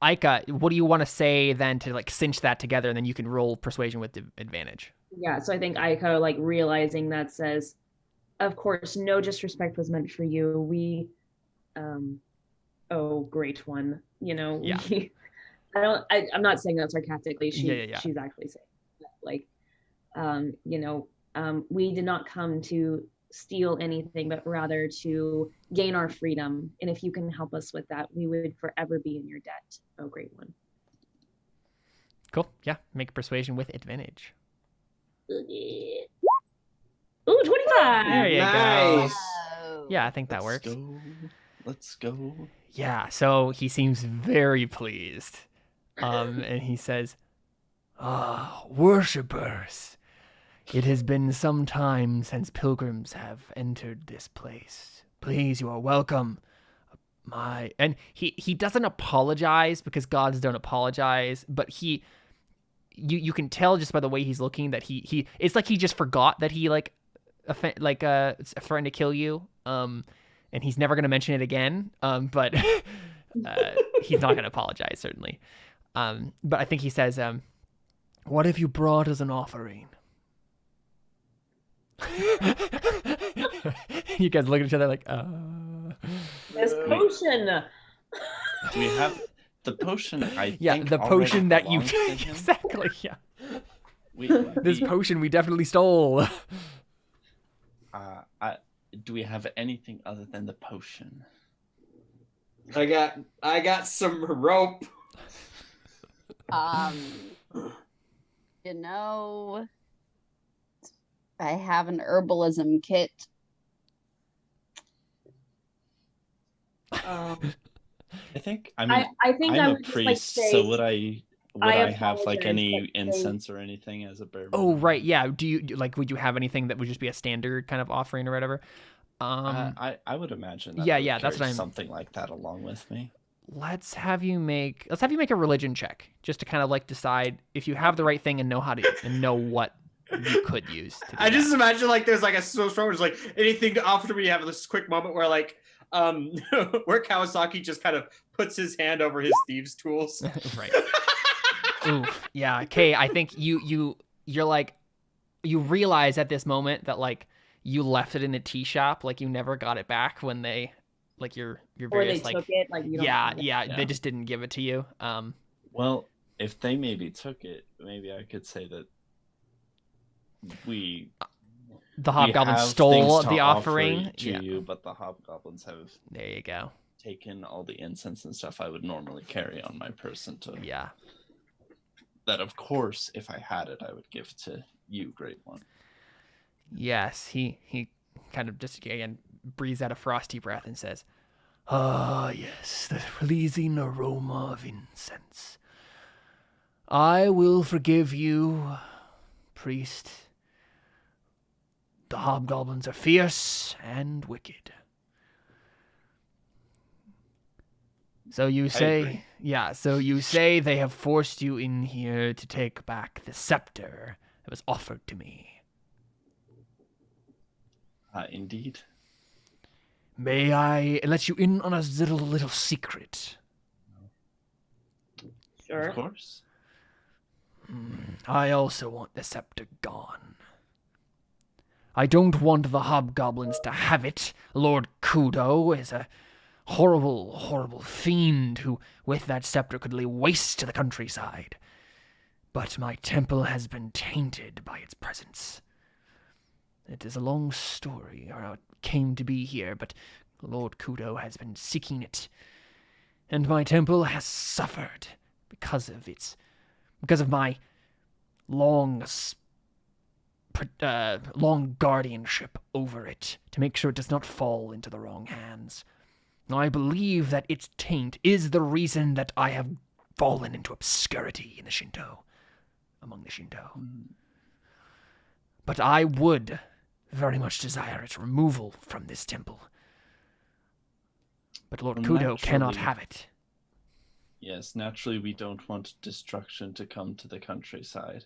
S1: Aika, what do you want to say then to like cinch that together, and then you can roll persuasion with advantage.
S6: Yeah, so I think Aiko, like, realizing that, says, of course, no disrespect was meant for you. We, oh, great one.
S1: Yeah.
S6: I'm not saying that sarcastically.
S1: Yeah.
S6: She's actually saying that, like, we did not come to steal anything, but rather to gain our freedom. And if you can help us with that, we would forever be in your debt. Oh, great one.
S1: Cool. Yeah, make persuasion with advantage.
S6: Ooh, 25.
S1: There you
S2: Nice.
S1: go. Yeah, I think that works.
S4: Let's go.
S1: Yeah, so he seems very pleased. And he says, worshippers, it has been some time since pilgrims have entered this place. Please, you are welcome. And he doesn't apologize, because gods don't apologize, but you can tell just by the way he's looking that he it's like he just forgot that he threatened to kill you. And he's never going to mention it again. But he's not going to apologize, certainly. But I think he says, what have you brought as an offering? You guys look at each other like,
S6: This potion.
S4: Do we have the potion?
S1: Yeah,
S4: think
S1: the potion that you
S4: belongs to him?
S1: exactly. Yeah, this
S4: we-
S1: potion we definitely stole.
S4: Do we have anything other than the potion?
S2: I got some rope.
S5: I have an herbalism kit.
S4: I think
S6: I think
S4: I'm a
S6: would just, like,
S4: priest,
S6: say,
S4: so would I have like
S6: apologize,
S4: any
S6: but
S4: incense or anything as a bare
S1: Oh,
S4: minimum?
S1: right. Yeah. Would you have anything that would just be a standard kind of offering or whatever?
S4: I would imagine. That
S1: yeah,
S4: I would
S1: yeah, that's
S4: carry
S1: what I'm-
S4: something like that along with me.
S1: Let's have you make a religion check, just to kind of like decide if you have the right thing and know what you could use. To do
S2: I just
S1: that.
S2: imagine like there's like a so strong, it's like anything to offer to me. You have this quick moment where like where Kawasaki just kind of puts his hand over his thieves' tools.
S1: Right. Oof. Yeah. Okay. I think you're like, you realize at this moment that like you left it in the tea shop, like you never got it back when they like your
S6: or they
S1: various like
S6: took it, like, you don't
S1: yeah,
S6: know.
S1: yeah,
S4: Yeah.
S1: they just didn't give it to you.
S4: Well, if they maybe took it, maybe I could say that
S1: The hobgoblins
S4: have
S1: stole
S4: things to
S1: the
S4: offer
S1: offering.
S4: to
S1: Yeah.
S4: you, but the hobgoblins have
S1: There you go.
S4: taken all the incense and stuff I would normally carry on my person to
S1: Yeah.
S4: that, of course, if I had it, I would give to you, Great One.
S1: Yes, he kind of just again breathes out a frosty breath and says, "Ah, yes, the pleasing aroma of incense. I will forgive you, priest. The hobgoblins are fierce and wicked." So you say,
S4: agree.
S1: yeah, so you say they have forced you in here to take back the scepter that was offered to me.
S4: Indeed.
S1: May I let you in on a little secret?
S6: Sure.
S4: Of course.
S1: I also want the scepter gone. I don't want the hobgoblins to have it. Lord Kudo is a horrible fiend who, with that scepter, could lay waste to the countryside. But my temple has been tainted by its presence. It is a long story, or how it came to be here, but Lord Kudo has been seeking it. And my temple has suffered because of my long guardianship over it, to make sure it does not fall into the wrong hands. I believe that its taint is the reason that I have fallen into obscurity in the Shinto, among the Shinto. But I would very much desire its removal from this temple. But Lord Kudo cannot have it.
S4: Yes, naturally we don't want destruction to come to the countryside.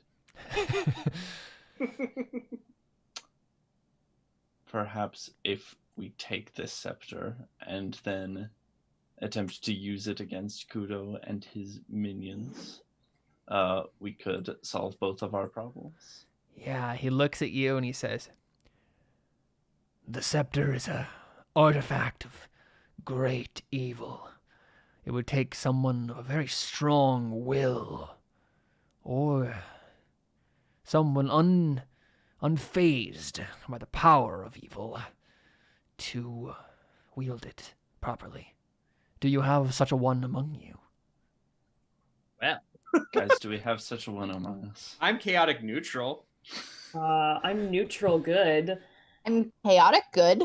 S4: Perhaps if we take this scepter and then attempt to use it against Kudo and his minions, we could solve both of our problems.
S1: Yeah, he looks at you and he says, "The scepter is an artifact of great evil. It would take someone of a very strong will, or someone unfazed by the power of evil, to wield it properly. Do you have such a one among you?"
S2: Well,
S4: Guys, do we have such a one among us?
S2: I'm chaotic neutral.
S6: I'm neutral good.
S5: I'm chaotic good.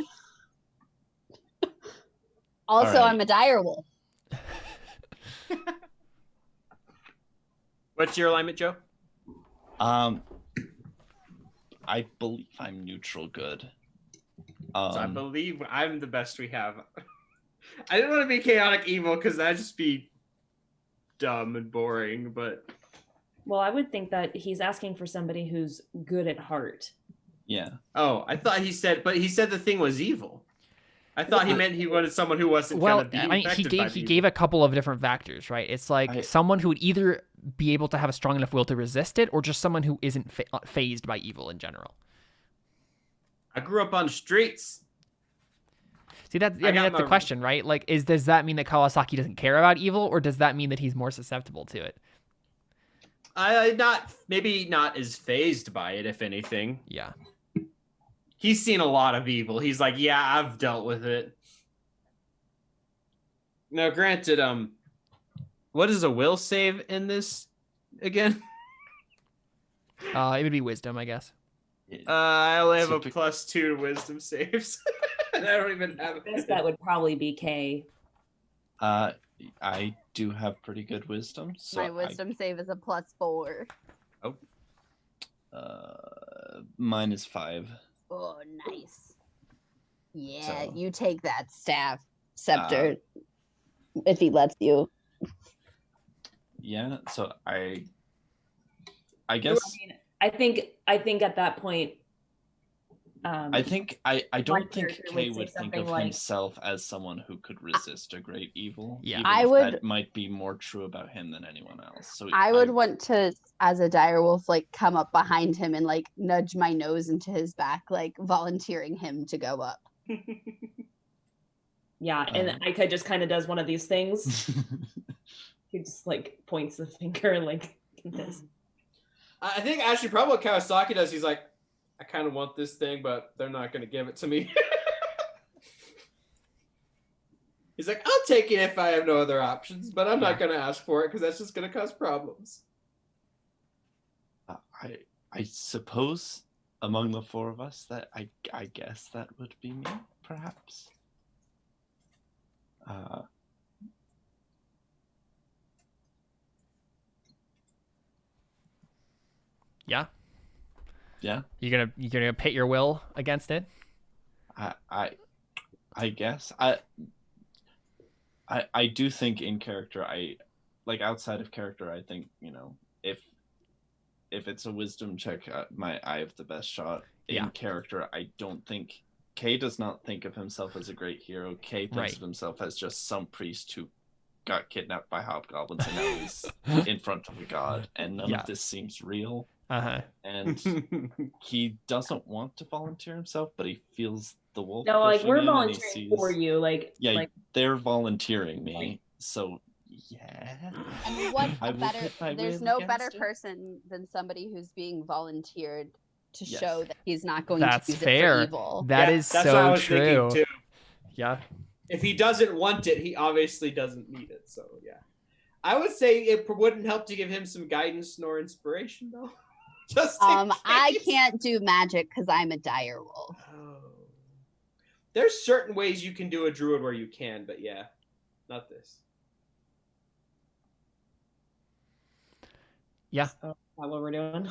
S5: Also,
S4: right.
S5: I'm a dire wolf.
S2: What's your alignment, Joe?
S4: I believe I'm neutral good.
S2: So I believe I'm the best we have. I didn't want to be chaotic evil because that'd just be dumb and boring, but
S6: Well, I would think that he's asking for somebody who's good at heart.
S4: Yeah.
S2: oh, I thought he said the thing was evil. I thought he meant he wanted someone who wasn't
S1: Well,
S2: going to be infected by
S1: he
S2: the
S1: gave a couple of different factors, right? It's like someone who would either be able to have a strong enough will to resist it, or just someone who isn't phased by evil in general.
S2: I grew up on the streets.
S1: See, that's the question, right? Like, does that mean that Kawasaki doesn't care about evil, or does that mean that he's more susceptible to it?
S2: Maybe not as phased by it, if anything.
S1: Yeah.
S2: He's seen a lot of evil. He's like, yeah, I've dealt with it. Now, granted, what is a will save in this again?
S1: It would be wisdom, I guess.
S2: I only have a +2 to wisdom saves. And I don't even have
S6: I guess that would probably be K.
S4: I do have pretty good wisdom. So
S5: My wisdom save is a +4.
S4: Mine is 5.
S5: Oh, nice. Yeah,
S4: So-
S5: you take that scepter, if he lets you.
S4: Yeah, so I guess
S6: I think at that point,
S4: I don't think
S6: character
S4: Kay
S6: would say
S4: would think
S6: something
S4: of
S6: like-
S4: himself as someone who could resist a great evil.
S1: Yeah.
S4: even
S5: I
S4: if
S5: would-
S4: that might be more true about him than anyone else. So
S5: I would want to, as a dire wolf, like come up behind him and like nudge my nose into his back, like volunteering him to go up.
S6: yeah, and Aika just kind of does one of these things. He just like points the finger and like this.
S2: I think actually probably what Kawasaki does, he's like, I kind of want this thing, but they're not going to give it to me. He's like, I'll take it if I have no other options, but I'm not going to ask for it because that's just going to cause problems.
S4: I suppose among the four of us that I guess that would be me, perhaps.
S1: Yeah.
S4: Yeah.
S1: You're gonna pit your will against it?
S4: I guess I do think in character, like outside of character, I think, you know, if it's a wisdom check, I have the best shot. In character, I don't think Kay does not think of himself as a great hero. Kay thinks of himself as just some priest who got kidnapped by hobgoblins and now he's in front of a god, and none of this seems real. And he doesn't want to volunteer himself, but he feels the wolf.
S6: No, like we're
S4: pushing him, and he
S6: volunteering
S4: sees-
S6: for you, like
S4: they're volunteering me, so Yeah.
S5: And what
S4: I
S5: a
S4: will
S5: better?
S4: put my
S5: There's
S4: will
S5: no
S4: against
S5: better
S4: it.
S5: person than somebody who's being volunteered to
S4: Yes.
S5: show that he's not going
S1: That's
S5: to use it
S1: fair.
S5: for evil.
S1: That
S2: Yeah,
S1: is
S2: that's
S1: so
S2: what I was
S1: true.
S2: thinking too.
S1: Yeah.
S2: If he doesn't want it, he obviously doesn't need it. So yeah, I would say it wouldn't help to give him some guidance nor inspiration though. Just in
S5: I
S2: case.
S5: can't do magic because I'm a dire wolf.
S2: Oh. There's certain ways you can do a druid where you can, but yeah, not this.
S1: Yeah.
S6: Is that what we're doing?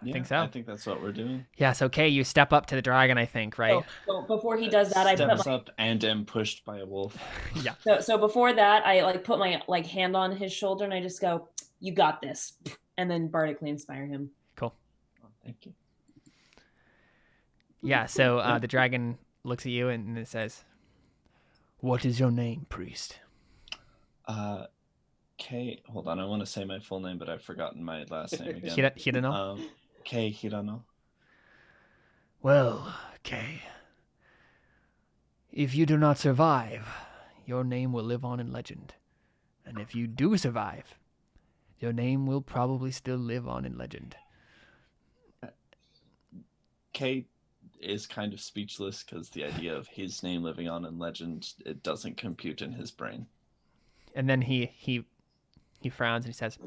S1: I think so.
S4: I think that's what we're doing.
S1: Yes, okay, you step up to the dragon, I think, right?
S6: So before he does that, I put
S4: Steps
S6: my
S4: up and am pushed by a wolf.
S1: Yeah.
S6: so before that, I like put my like hand on his shoulder and I just go, "You got this," and then bardically inspire him.
S1: Cool.
S4: Oh, thank you.
S1: Yeah, so the dragon looks at you and it says, "What is your name, priest?"
S4: Kei, hold on, I want to say my full name, but I've forgotten my last name again.
S1: Hirano?
S4: Kei Hirano.
S1: Well, Kay, if you do not survive, your name will live on in legend. And if you do survive, your name will probably still live on in legend.
S4: Kei is kind of speechless because the idea of his name living on in legend, it doesn't compute in his brain.
S1: And then he frowns and he says,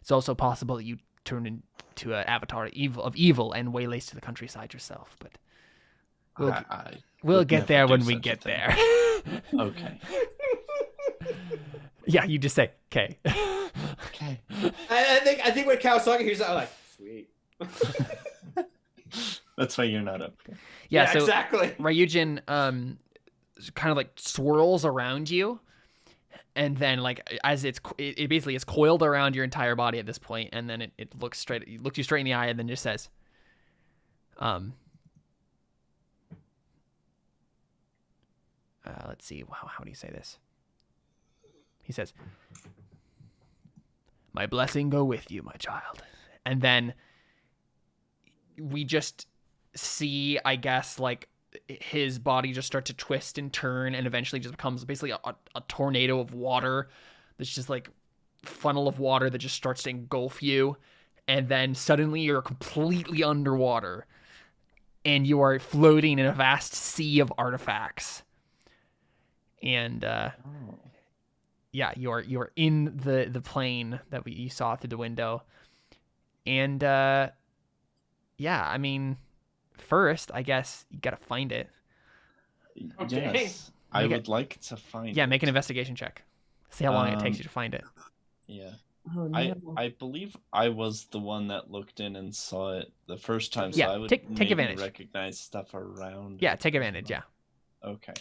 S1: "It's also possible that you turn into an avatar of evil and waylays to the countryside yourself, but we'll
S4: would
S1: get
S4: never
S1: there
S4: do
S1: when we
S4: such a
S1: get
S4: thing.
S1: there."
S4: Okay.
S1: Yeah, you just say, "Okay."
S4: Okay.
S2: I think when Cal's talking, he's like, sweet.
S4: That's why you're not up here.
S1: Yeah, so
S2: exactly.
S1: Ryujin kind of like swirls around you, and then like as it basically is coiled around your entire body at this point, and then it looks you straight in the eye, and then just says, let's see, how do you say this? He says, "My blessing go with you, my child." And then we just see, I guess, like his body just start to twist and turn and eventually just becomes basically a tornado of water that's just like funnel of water that just starts to engulf you. And then suddenly you're completely underwater and you are floating in a vast sea of artifacts. And yeah, you're in the plane that you saw through the window. And yeah, I mean, first, I guess you gotta find it.
S2: Okay.
S4: Yes, I would like to find
S1: Yeah,
S4: it.
S1: make an investigation check. See how long it takes you to find it.
S4: Yeah.
S6: Oh no.
S4: I believe I was the one that looked in and saw it the first time, so
S1: Yeah,
S4: I would
S1: take
S4: maybe
S1: advantage.
S4: recognize stuff around.
S1: Yeah,
S4: it
S1: take
S4: as
S1: advantage, yeah.
S4: well. Okay.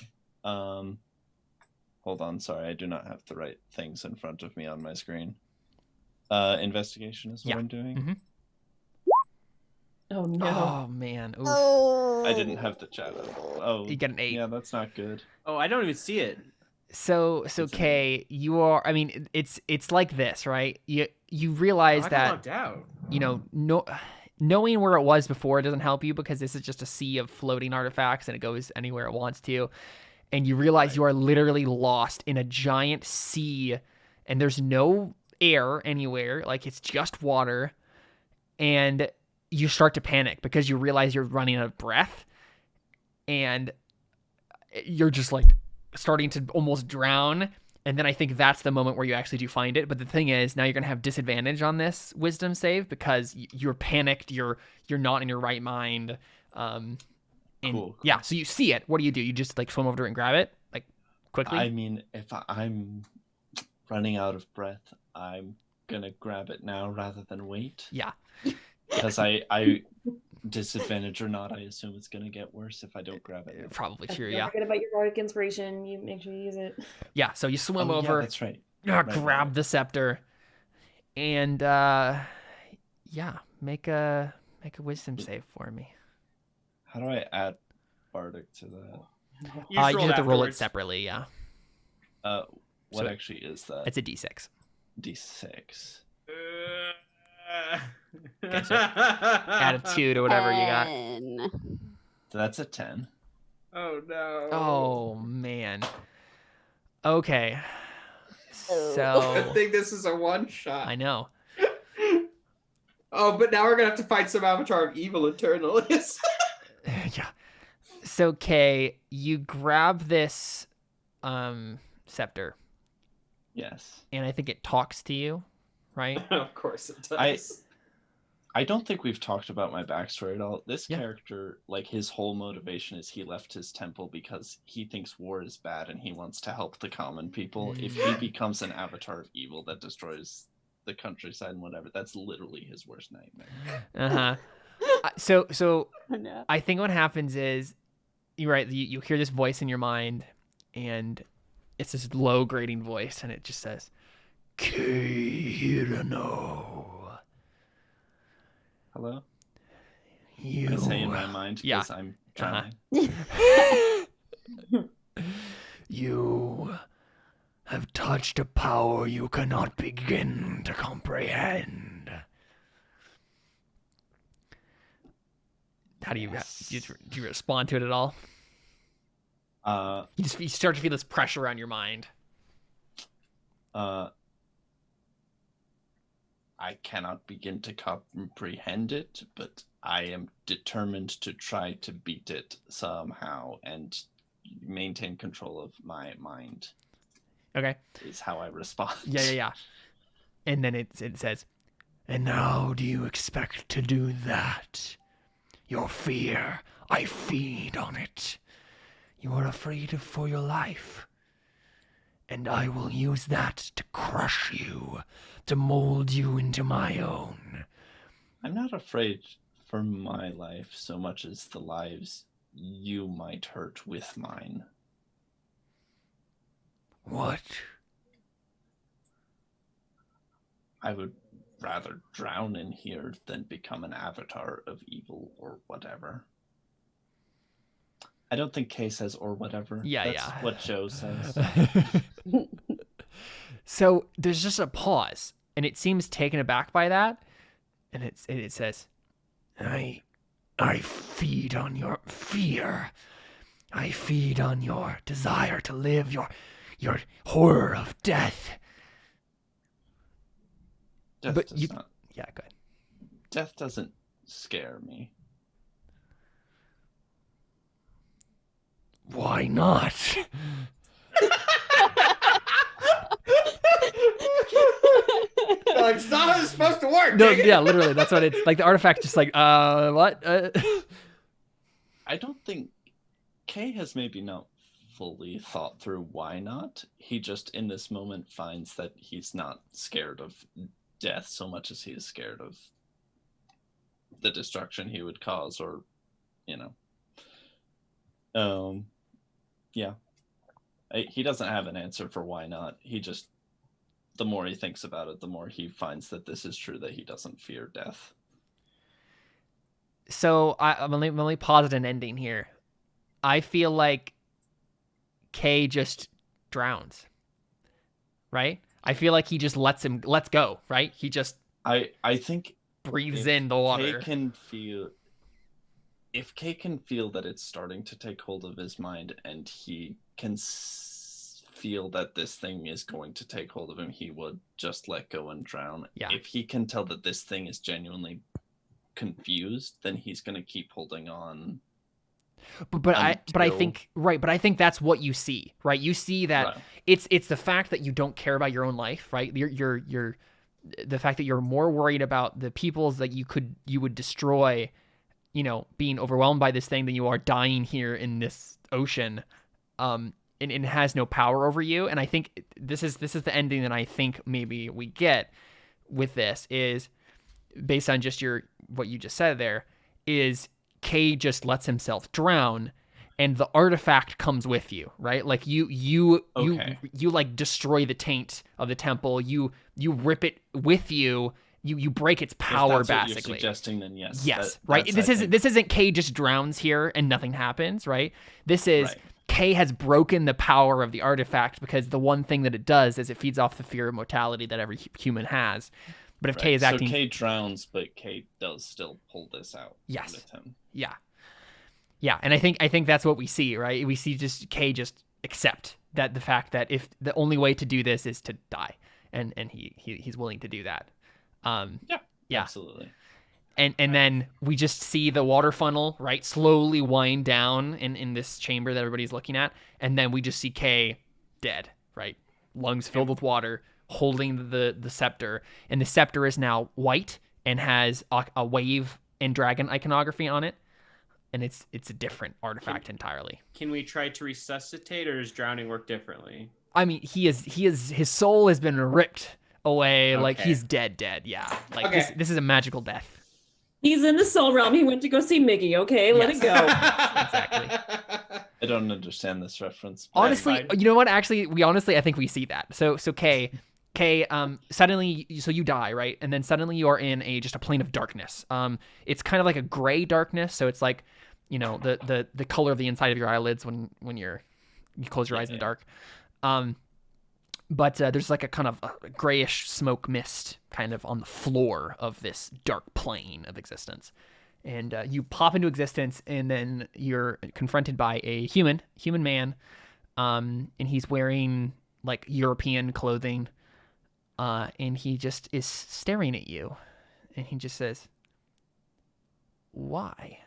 S4: Hold on, sorry, I do not have the right things in front of me on my screen. Investigation is what
S1: Yeah.
S4: I'm doing.
S1: Mhm.
S6: Oh no.
S1: Oh, man. Oof.
S5: Oh.
S4: I didn't have the chat up. Oh,
S1: You get an 8.
S4: yeah, that's not good.
S2: Oh, I don't even see it.
S1: So
S4: It's an
S1: Kay, you are, I mean, it's like this, right? You
S2: Oh,
S1: realize
S2: I got
S1: that,
S2: locked out.
S1: you know, knowing where it was before doesn't help you because this is just a sea of floating artifacts and it goes anywhere it wants to. And you realize you are literally lost in a giant sea and there's no air anywhere. Like it's just water. And you start to panic because you realize you're running out of breath and you're just like starting to almost drown. And then I think that's the moment where you actually do find it. But the thing is, now you're going to have disadvantage on this wisdom save because you're panicked. You're not in your right mind. And
S4: Cool.
S1: yeah, so you see it. What do? You just like swim over to it and grab it like quickly?
S4: I mean, if I'm running out of breath, I'm gonna grab it now rather than wait.
S1: Yeah.
S4: Because I disadvantage or not, I assume it's gonna get worse if I don't grab it.
S1: Probably true,
S6: Don't
S1: yeah.
S6: forget about your bardic inspiration. You make sure you use it.
S1: Yeah, so you swim
S4: Oh,
S1: over.
S4: Yeah, that's right.
S1: Grab the scepter. And yeah, make a wisdom save for me.
S4: How do I add bardic to that?
S1: You just have to roll it
S2: afterwards.
S1: separately, yeah.
S4: What
S1: So
S4: actually is that?
S1: It's a d6.
S4: D6.
S1: Okay, so add a 2 to whatever you got.
S5: 10.
S4: So that's a 10.
S2: Oh no.
S1: Oh man. Okay.
S5: Oh.
S3: I
S1: So
S3: think this is a one shot.
S1: I know.
S3: Oh, but now we're gonna have to fight some avatar of evil in Terra Nullius.
S1: Yeah. So Kay, you grab this scepter,
S4: Yes.
S1: and I think it talks to you, right?
S3: Of course it does.
S4: I don't think we've talked about my backstory at all. This
S1: Yeah.
S4: character, like his whole motivation is he left his temple because he thinks war is bad and he wants to help the common people. If he becomes an avatar of evil that destroys the countryside and whatever, that's literally his worst nightmare.
S1: So
S5: Oh, no.
S1: I think what happens is you're right. You hear this voice in your mind, and it's this low grading voice, and it just says, "Kirano."
S4: Hello?
S1: You
S4: I say in my mind
S1: Yeah.
S4: because I'm drowning.
S1: You have touched a power you cannot begin to comprehend. How do you do you respond to it at all? You start to feel this pressure on your mind.
S4: I cannot begin to comprehend it, but I am determined to try to beat it somehow and maintain control of my mind.
S1: Okay.
S4: Is how I respond.
S1: Yeah. And then it says, "And how do you expect to do that? Your fear, I feed on it. You are afraid for your life. And I will use that to crush you, to mold you into my own."
S4: I'm not afraid for my life so much as the lives you might hurt with mine.
S1: What?
S4: I would rather drown in here than become an avatar of evil or whatever. I don't think Kay says or whatever.
S1: Yeah,
S4: That's
S1: yeah.
S4: what Joe says.
S1: So there's just a pause, and it seems taken aback by that, and it says, I feed on your fear. I feed on your desire to live, your horror of death.
S4: Death
S1: But
S4: does
S1: you,
S4: not.
S1: yeah, go ahead.
S4: Death doesn't scare me.
S1: Why not?
S3: Like, it's not how it's supposed to work.
S1: No,
S3: dang it.
S1: yeah, literally, that's what it's like. The artifact just like, what?
S4: I don't think Kay has maybe not fully thought through why not. He just in this moment finds that he's not scared of death so much as he is scared of the destruction he would cause, or yeah. He doesn't have an answer for why not. He just, the more he thinks about it, the more he finds that this is true, that he doesn't fear death.
S1: So let me posit an ending here. I feel like Kay just drowns, right? I feel like he just lets go, right? He just
S4: I think
S1: breathes in the water.
S4: If Kay can feel that it's starting to take hold of his mind, and he can feel that this thing is going to take hold of him, he would just let go and drown.
S1: Yeah.
S4: If he can tell that this thing is genuinely confused, then he's going to keep holding on.
S1: But I think that's what you see, right? You see that
S4: Right.
S1: it's the fact that you don't care about your own life, right? You're the fact that you're more worried about the peoples that you would destroy, being overwhelmed by this thing than you are dying here in this ocean, and it has no power over you. And I think this is the ending that I think maybe we get with this is based on just what you just said there is Kay just lets himself drown, and the artifact comes with you, right? Like you like destroy the taint of the temple. You rip it with you. You break its power,
S4: if that's
S1: basically.
S4: what you're suggesting, then yes.
S1: Yes, right. This isn't Kay just drowns here and nothing happens, right? This is
S4: Right.
S1: Kay has broken the power of the artifact, because the one thing that it does is it feeds off the fear of mortality that every human has. But if Kay is acting,
S4: so Kay drowns, but Kay does still pull this out.
S1: Yes.
S4: With him.
S1: yeah, and I think that's what we see, right? We see just Kay just accept that the fact that if the only way to do this is to die, and he's willing to do that. Yeah.
S4: Absolutely.
S1: And then we just see the water funnel, right, slowly wind down in this chamber that everybody's looking at, and then we just see Kay dead, right, lungs filled with water, holding the scepter, and the scepter is now white and has a wave and dragon iconography on it, and it's a different artifact entirely.
S2: Can we try to resuscitate, or does drowning work differently?
S1: I mean, his soul has been ripped away, like
S2: Okay.
S1: he's dead, yeah. Like
S3: Okay.
S1: this is a magical death.
S6: He's in the soul realm. He went to go see Mickey. Okay, let it go.
S1: Exactly.
S4: I don't understand this reference. but-
S1: Honestly,
S2: fine.
S1: you know what? Actually, I think we see that. So Kay, suddenly, so you die, right? And then suddenly you are in just a plane of darkness. It's kind of like a gray darkness. So it's like, the color of the inside of your eyelids when you close your eyes in the dark. But there's like a kind of a grayish smoke mist kind of on the floor of this dark plane of existence. And you pop into existence, and then you're confronted by a human man, and he's wearing like European clothing, and he just is staring at you, and he just says, "Why?"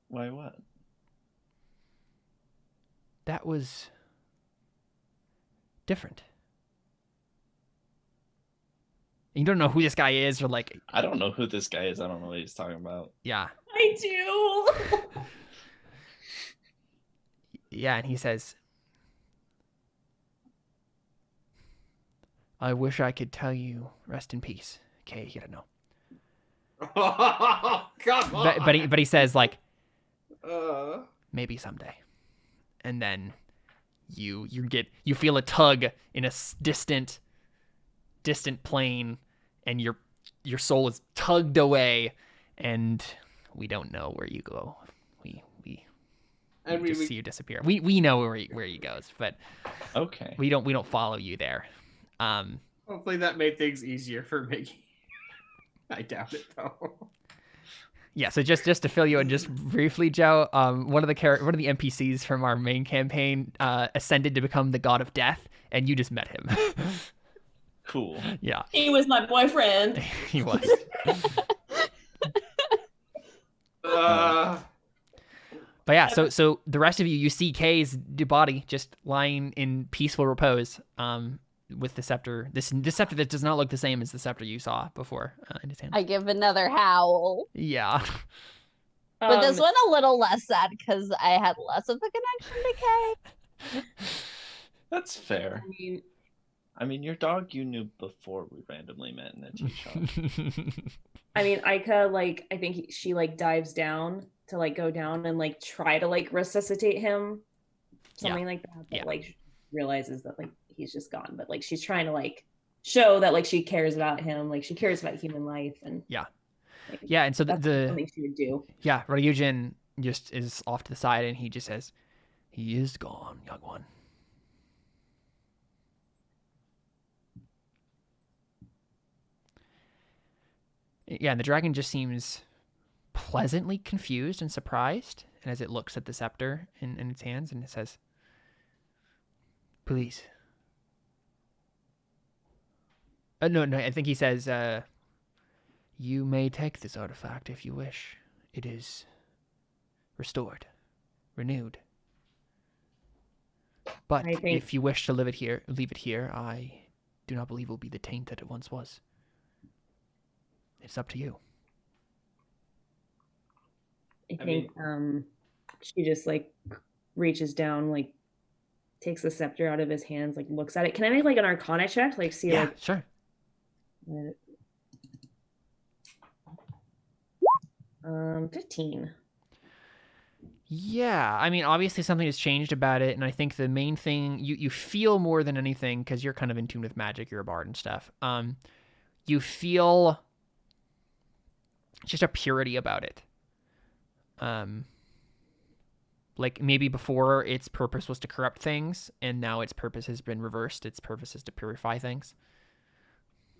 S4: Why what?
S1: That was different. You don't know who this guy is, or like,
S4: I don't know who this guy is. I don't know what he's talking about.
S1: yeah.
S6: I do.
S1: Yeah, and he says, "I wish I could tell you, rest in peace, Kay. You don't know."
S3: Oh, come on.
S1: But he says, like,
S3: Uh,
S1: maybe someday. And then you feel a tug in a distant plane, and your soul is tugged away, and we don't know where you go. We just see you disappear. We know where he goes, but
S4: Okay.
S1: we don't follow you there.
S2: Hopefully that made things easier for Mickey. I doubt it though.
S1: Yeah, so just to fill you in just briefly, Joe, one of the NPCs from our main campaign ascended to become the god of death, and you just met him.
S4: Cool.
S1: Yeah,
S6: He was my boyfriend.
S1: he was.
S3: uh,
S1: But yeah, so the rest of you see Kay's body just lying in peaceful repose, with the scepter. This scepter that does not look the same as the scepter you saw before in his hand.
S5: I give another howl.
S1: Yeah.
S5: But this one a little less sad because I had less of a connection to Kay.
S4: That's fair.
S6: mean,
S4: I mean, your dog you knew before we randomly met in a tea shop.
S6: Ica, like, I think she like dives down to like go down and like try to like resuscitate him, something like that. But
S1: Yeah.
S6: like realizes that like he's just gone. But like she's trying to like show that like she cares about him, like she cares about human life, and
S1: Yeah.
S6: like,
S1: Yeah, and so
S6: that's something she would do.
S1: yeah, Ryujin just is off to the side, and he just says, "He is gone, young one." Yeah, and the dragon just seems pleasantly confused and surprised, and as it looks at the scepter in its hands, and it says, "Please." No, I think he says, "You may take this artifact if you wish. It is restored, renewed. But
S6: I think-
S1: if you wish to leave it here, I do not believe it will be the taint that it once was. It's up to you."
S6: I think she just like reaches down, like takes the scepter out of his hands, like looks at it. Can I make like an arcana check? Like see
S1: Yeah,
S6: like
S1: sure.
S6: 15.
S1: Yeah, I mean, obviously something has changed about it, and I think the main thing you feel more than anything, because you're kind of in tune with magic, you're a bard and stuff. You feel just a purity about it. Like maybe before its purpose was to corrupt things, and now its purpose has been reversed. Its purpose is to purify things.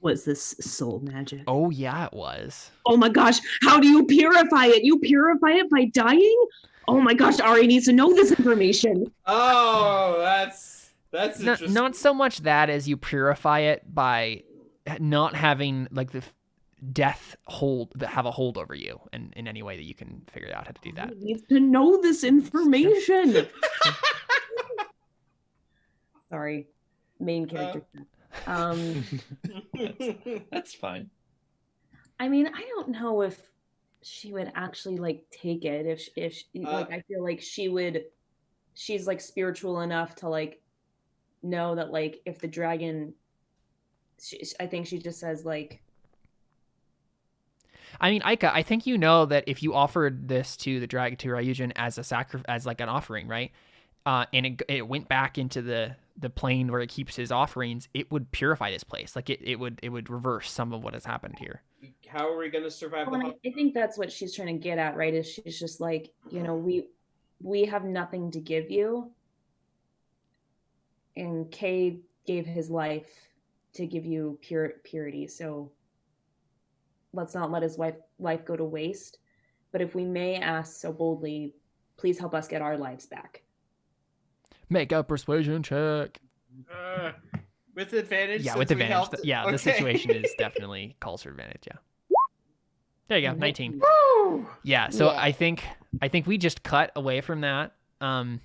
S6: Was this soul magic?
S1: Oh yeah, it was.
S6: Oh my gosh, how do you purify it? You purify it by dying? Oh my gosh, Ari needs to know this information.
S3: Oh, that's interesting.
S1: Not so much that as you purify it by not having like the death have a hold over you in any way that you can figure out how to do that.
S6: Ari needs to know this information. Sorry, main character.
S4: That's fine.
S6: I mean, I don't know if she would actually like take it. If like, I feel like she's like spiritual enough to like know that like if the dragon, I think she just says like.
S1: I mean, Aika, I think you know that if you offered this to the dragon to Ryujin as as like an offering, right? And it went back into the plane where it keeps his offerings, it would purify this place. Like it would reverse some of what has happened here.
S3: How are we going to survive the
S6: Well, I think that's what she's trying to get at, right? Is she's just like, you know, we have nothing to give you, and Kay gave his life to give you purity. So let's not let his life go to waste. But if we may ask so boldly, please help us get our lives back.
S1: Make a persuasion check.
S3: With advantage?
S1: Yeah,
S3: since
S1: with
S3: we
S1: advantage.
S3: helped?
S1: Yeah,
S3: Okay.
S1: the situation is definitely calls for advantage. Yeah. There you go, 19.
S3: Woo!
S1: Yeah, so
S5: Yeah.
S1: I think we just cut away from that, and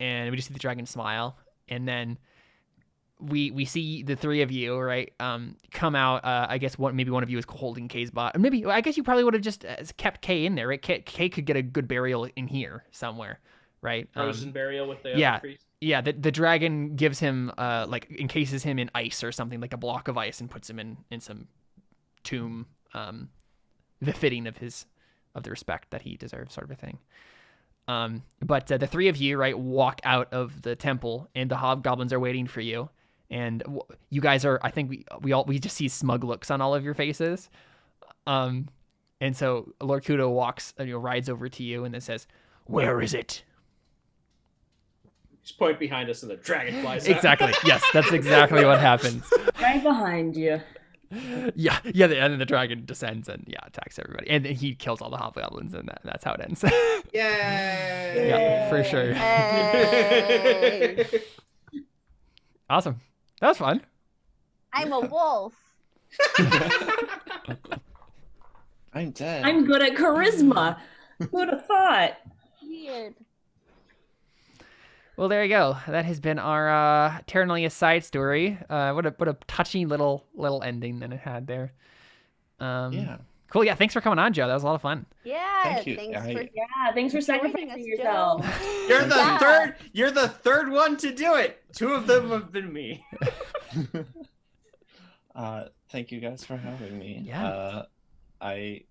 S1: we just see the dragon smile, and then we see the three of you, right, come out. I guess maybe one of you is holding Kay's bot. Or maybe I guess you probably would have just kept Kay in there, right? Kay could get a good burial in here somewhere, right?
S2: Frozen burial with the
S1: yeah.
S2: other priest.
S1: Yeah, the dragon gives him like encases him in ice or something, like a block of ice, and puts him in some tomb, befitting of the respect that he deserves, sort of a thing. But the three of you, right, walk out of the temple, and the hobgoblins are waiting for you. And you guys are, I think we just see smug looks on all of your faces. And so Lord Kudo rides over to you and then says, "Where is it?"
S2: Just point behind us and the dragon flies out.
S1: Exactly. Yes, that's exactly what happens.
S6: Right behind you.
S1: Yeah, and then the dragon descends and attacks everybody, and then he kills all the hobgoblins, and that's how it ends.
S3: Yay!
S1: Yeah, for sure.
S5: Hey.
S1: Awesome. That was fun.
S5: I'm a wolf.
S4: I'm dead.
S6: I'm good at charisma. Who'd have thought?
S5: Weird.
S1: Well, there you go. That has been our Terra Nullius side story. What a touchy little ending that it had there.
S4: Yeah.
S1: Cool. Yeah. Thanks for coming on, Joe. That was a lot of fun.
S5: Yeah.
S4: Thank you.
S5: Thanks
S4: I-
S5: for
S6: Yeah, thanks for
S5: joining
S6: sacrificing
S5: us,
S6: yourself.
S5: Joe.
S3: You're the
S5: Yeah.
S3: third. You're the third one to do it. Two of them have been me.
S4: Thank you guys for having me.
S1: Yeah.
S4: I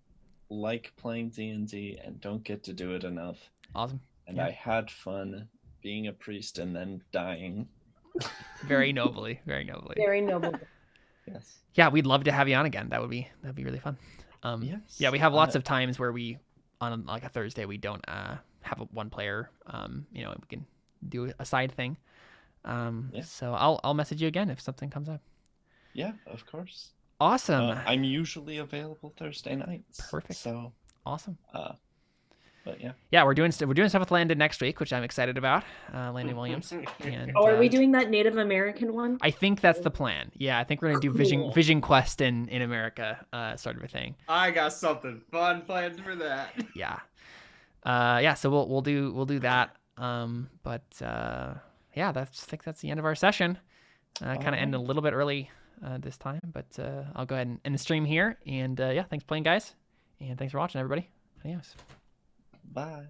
S4: like playing D&D and don't get to do it enough.
S1: Awesome.
S4: And
S1: Yeah.
S4: I had fun being a priest and then dying.
S1: Very nobly. Very nobly.
S6: Very noble.
S4: Yes.
S1: Yeah, we'd love to have you on again. That'd be really fun.
S4: Yes.
S1: Yeah, we have lots of times where we on like a Thursday we don't have one player. We can do a side thing.
S4: Yeah.
S1: So I'll message you again if something comes up.
S4: Yeah, of course.
S1: Awesome.
S4: I'm usually available Thursday nights.
S1: Perfect.
S4: So,
S1: Awesome.
S4: but yeah.
S1: Yeah, we're doing stuff with Landon next week, which I'm excited about. Landon Williams. And,
S6: Oh, are we doing that Native American one?
S1: I think that's the plan. Yeah, I think we're gonna do
S6: Cool.
S1: Vision Quest in America, sort of a thing.
S3: I got something fun planned for that.
S1: Yeah. So we'll do that. Yeah, I think that's the end of our session. Kind of end a little bit early this time, but I'll go ahead and end the stream here. And thanks for playing, guys, and thanks for watching, everybody. Adios.
S4: Bye.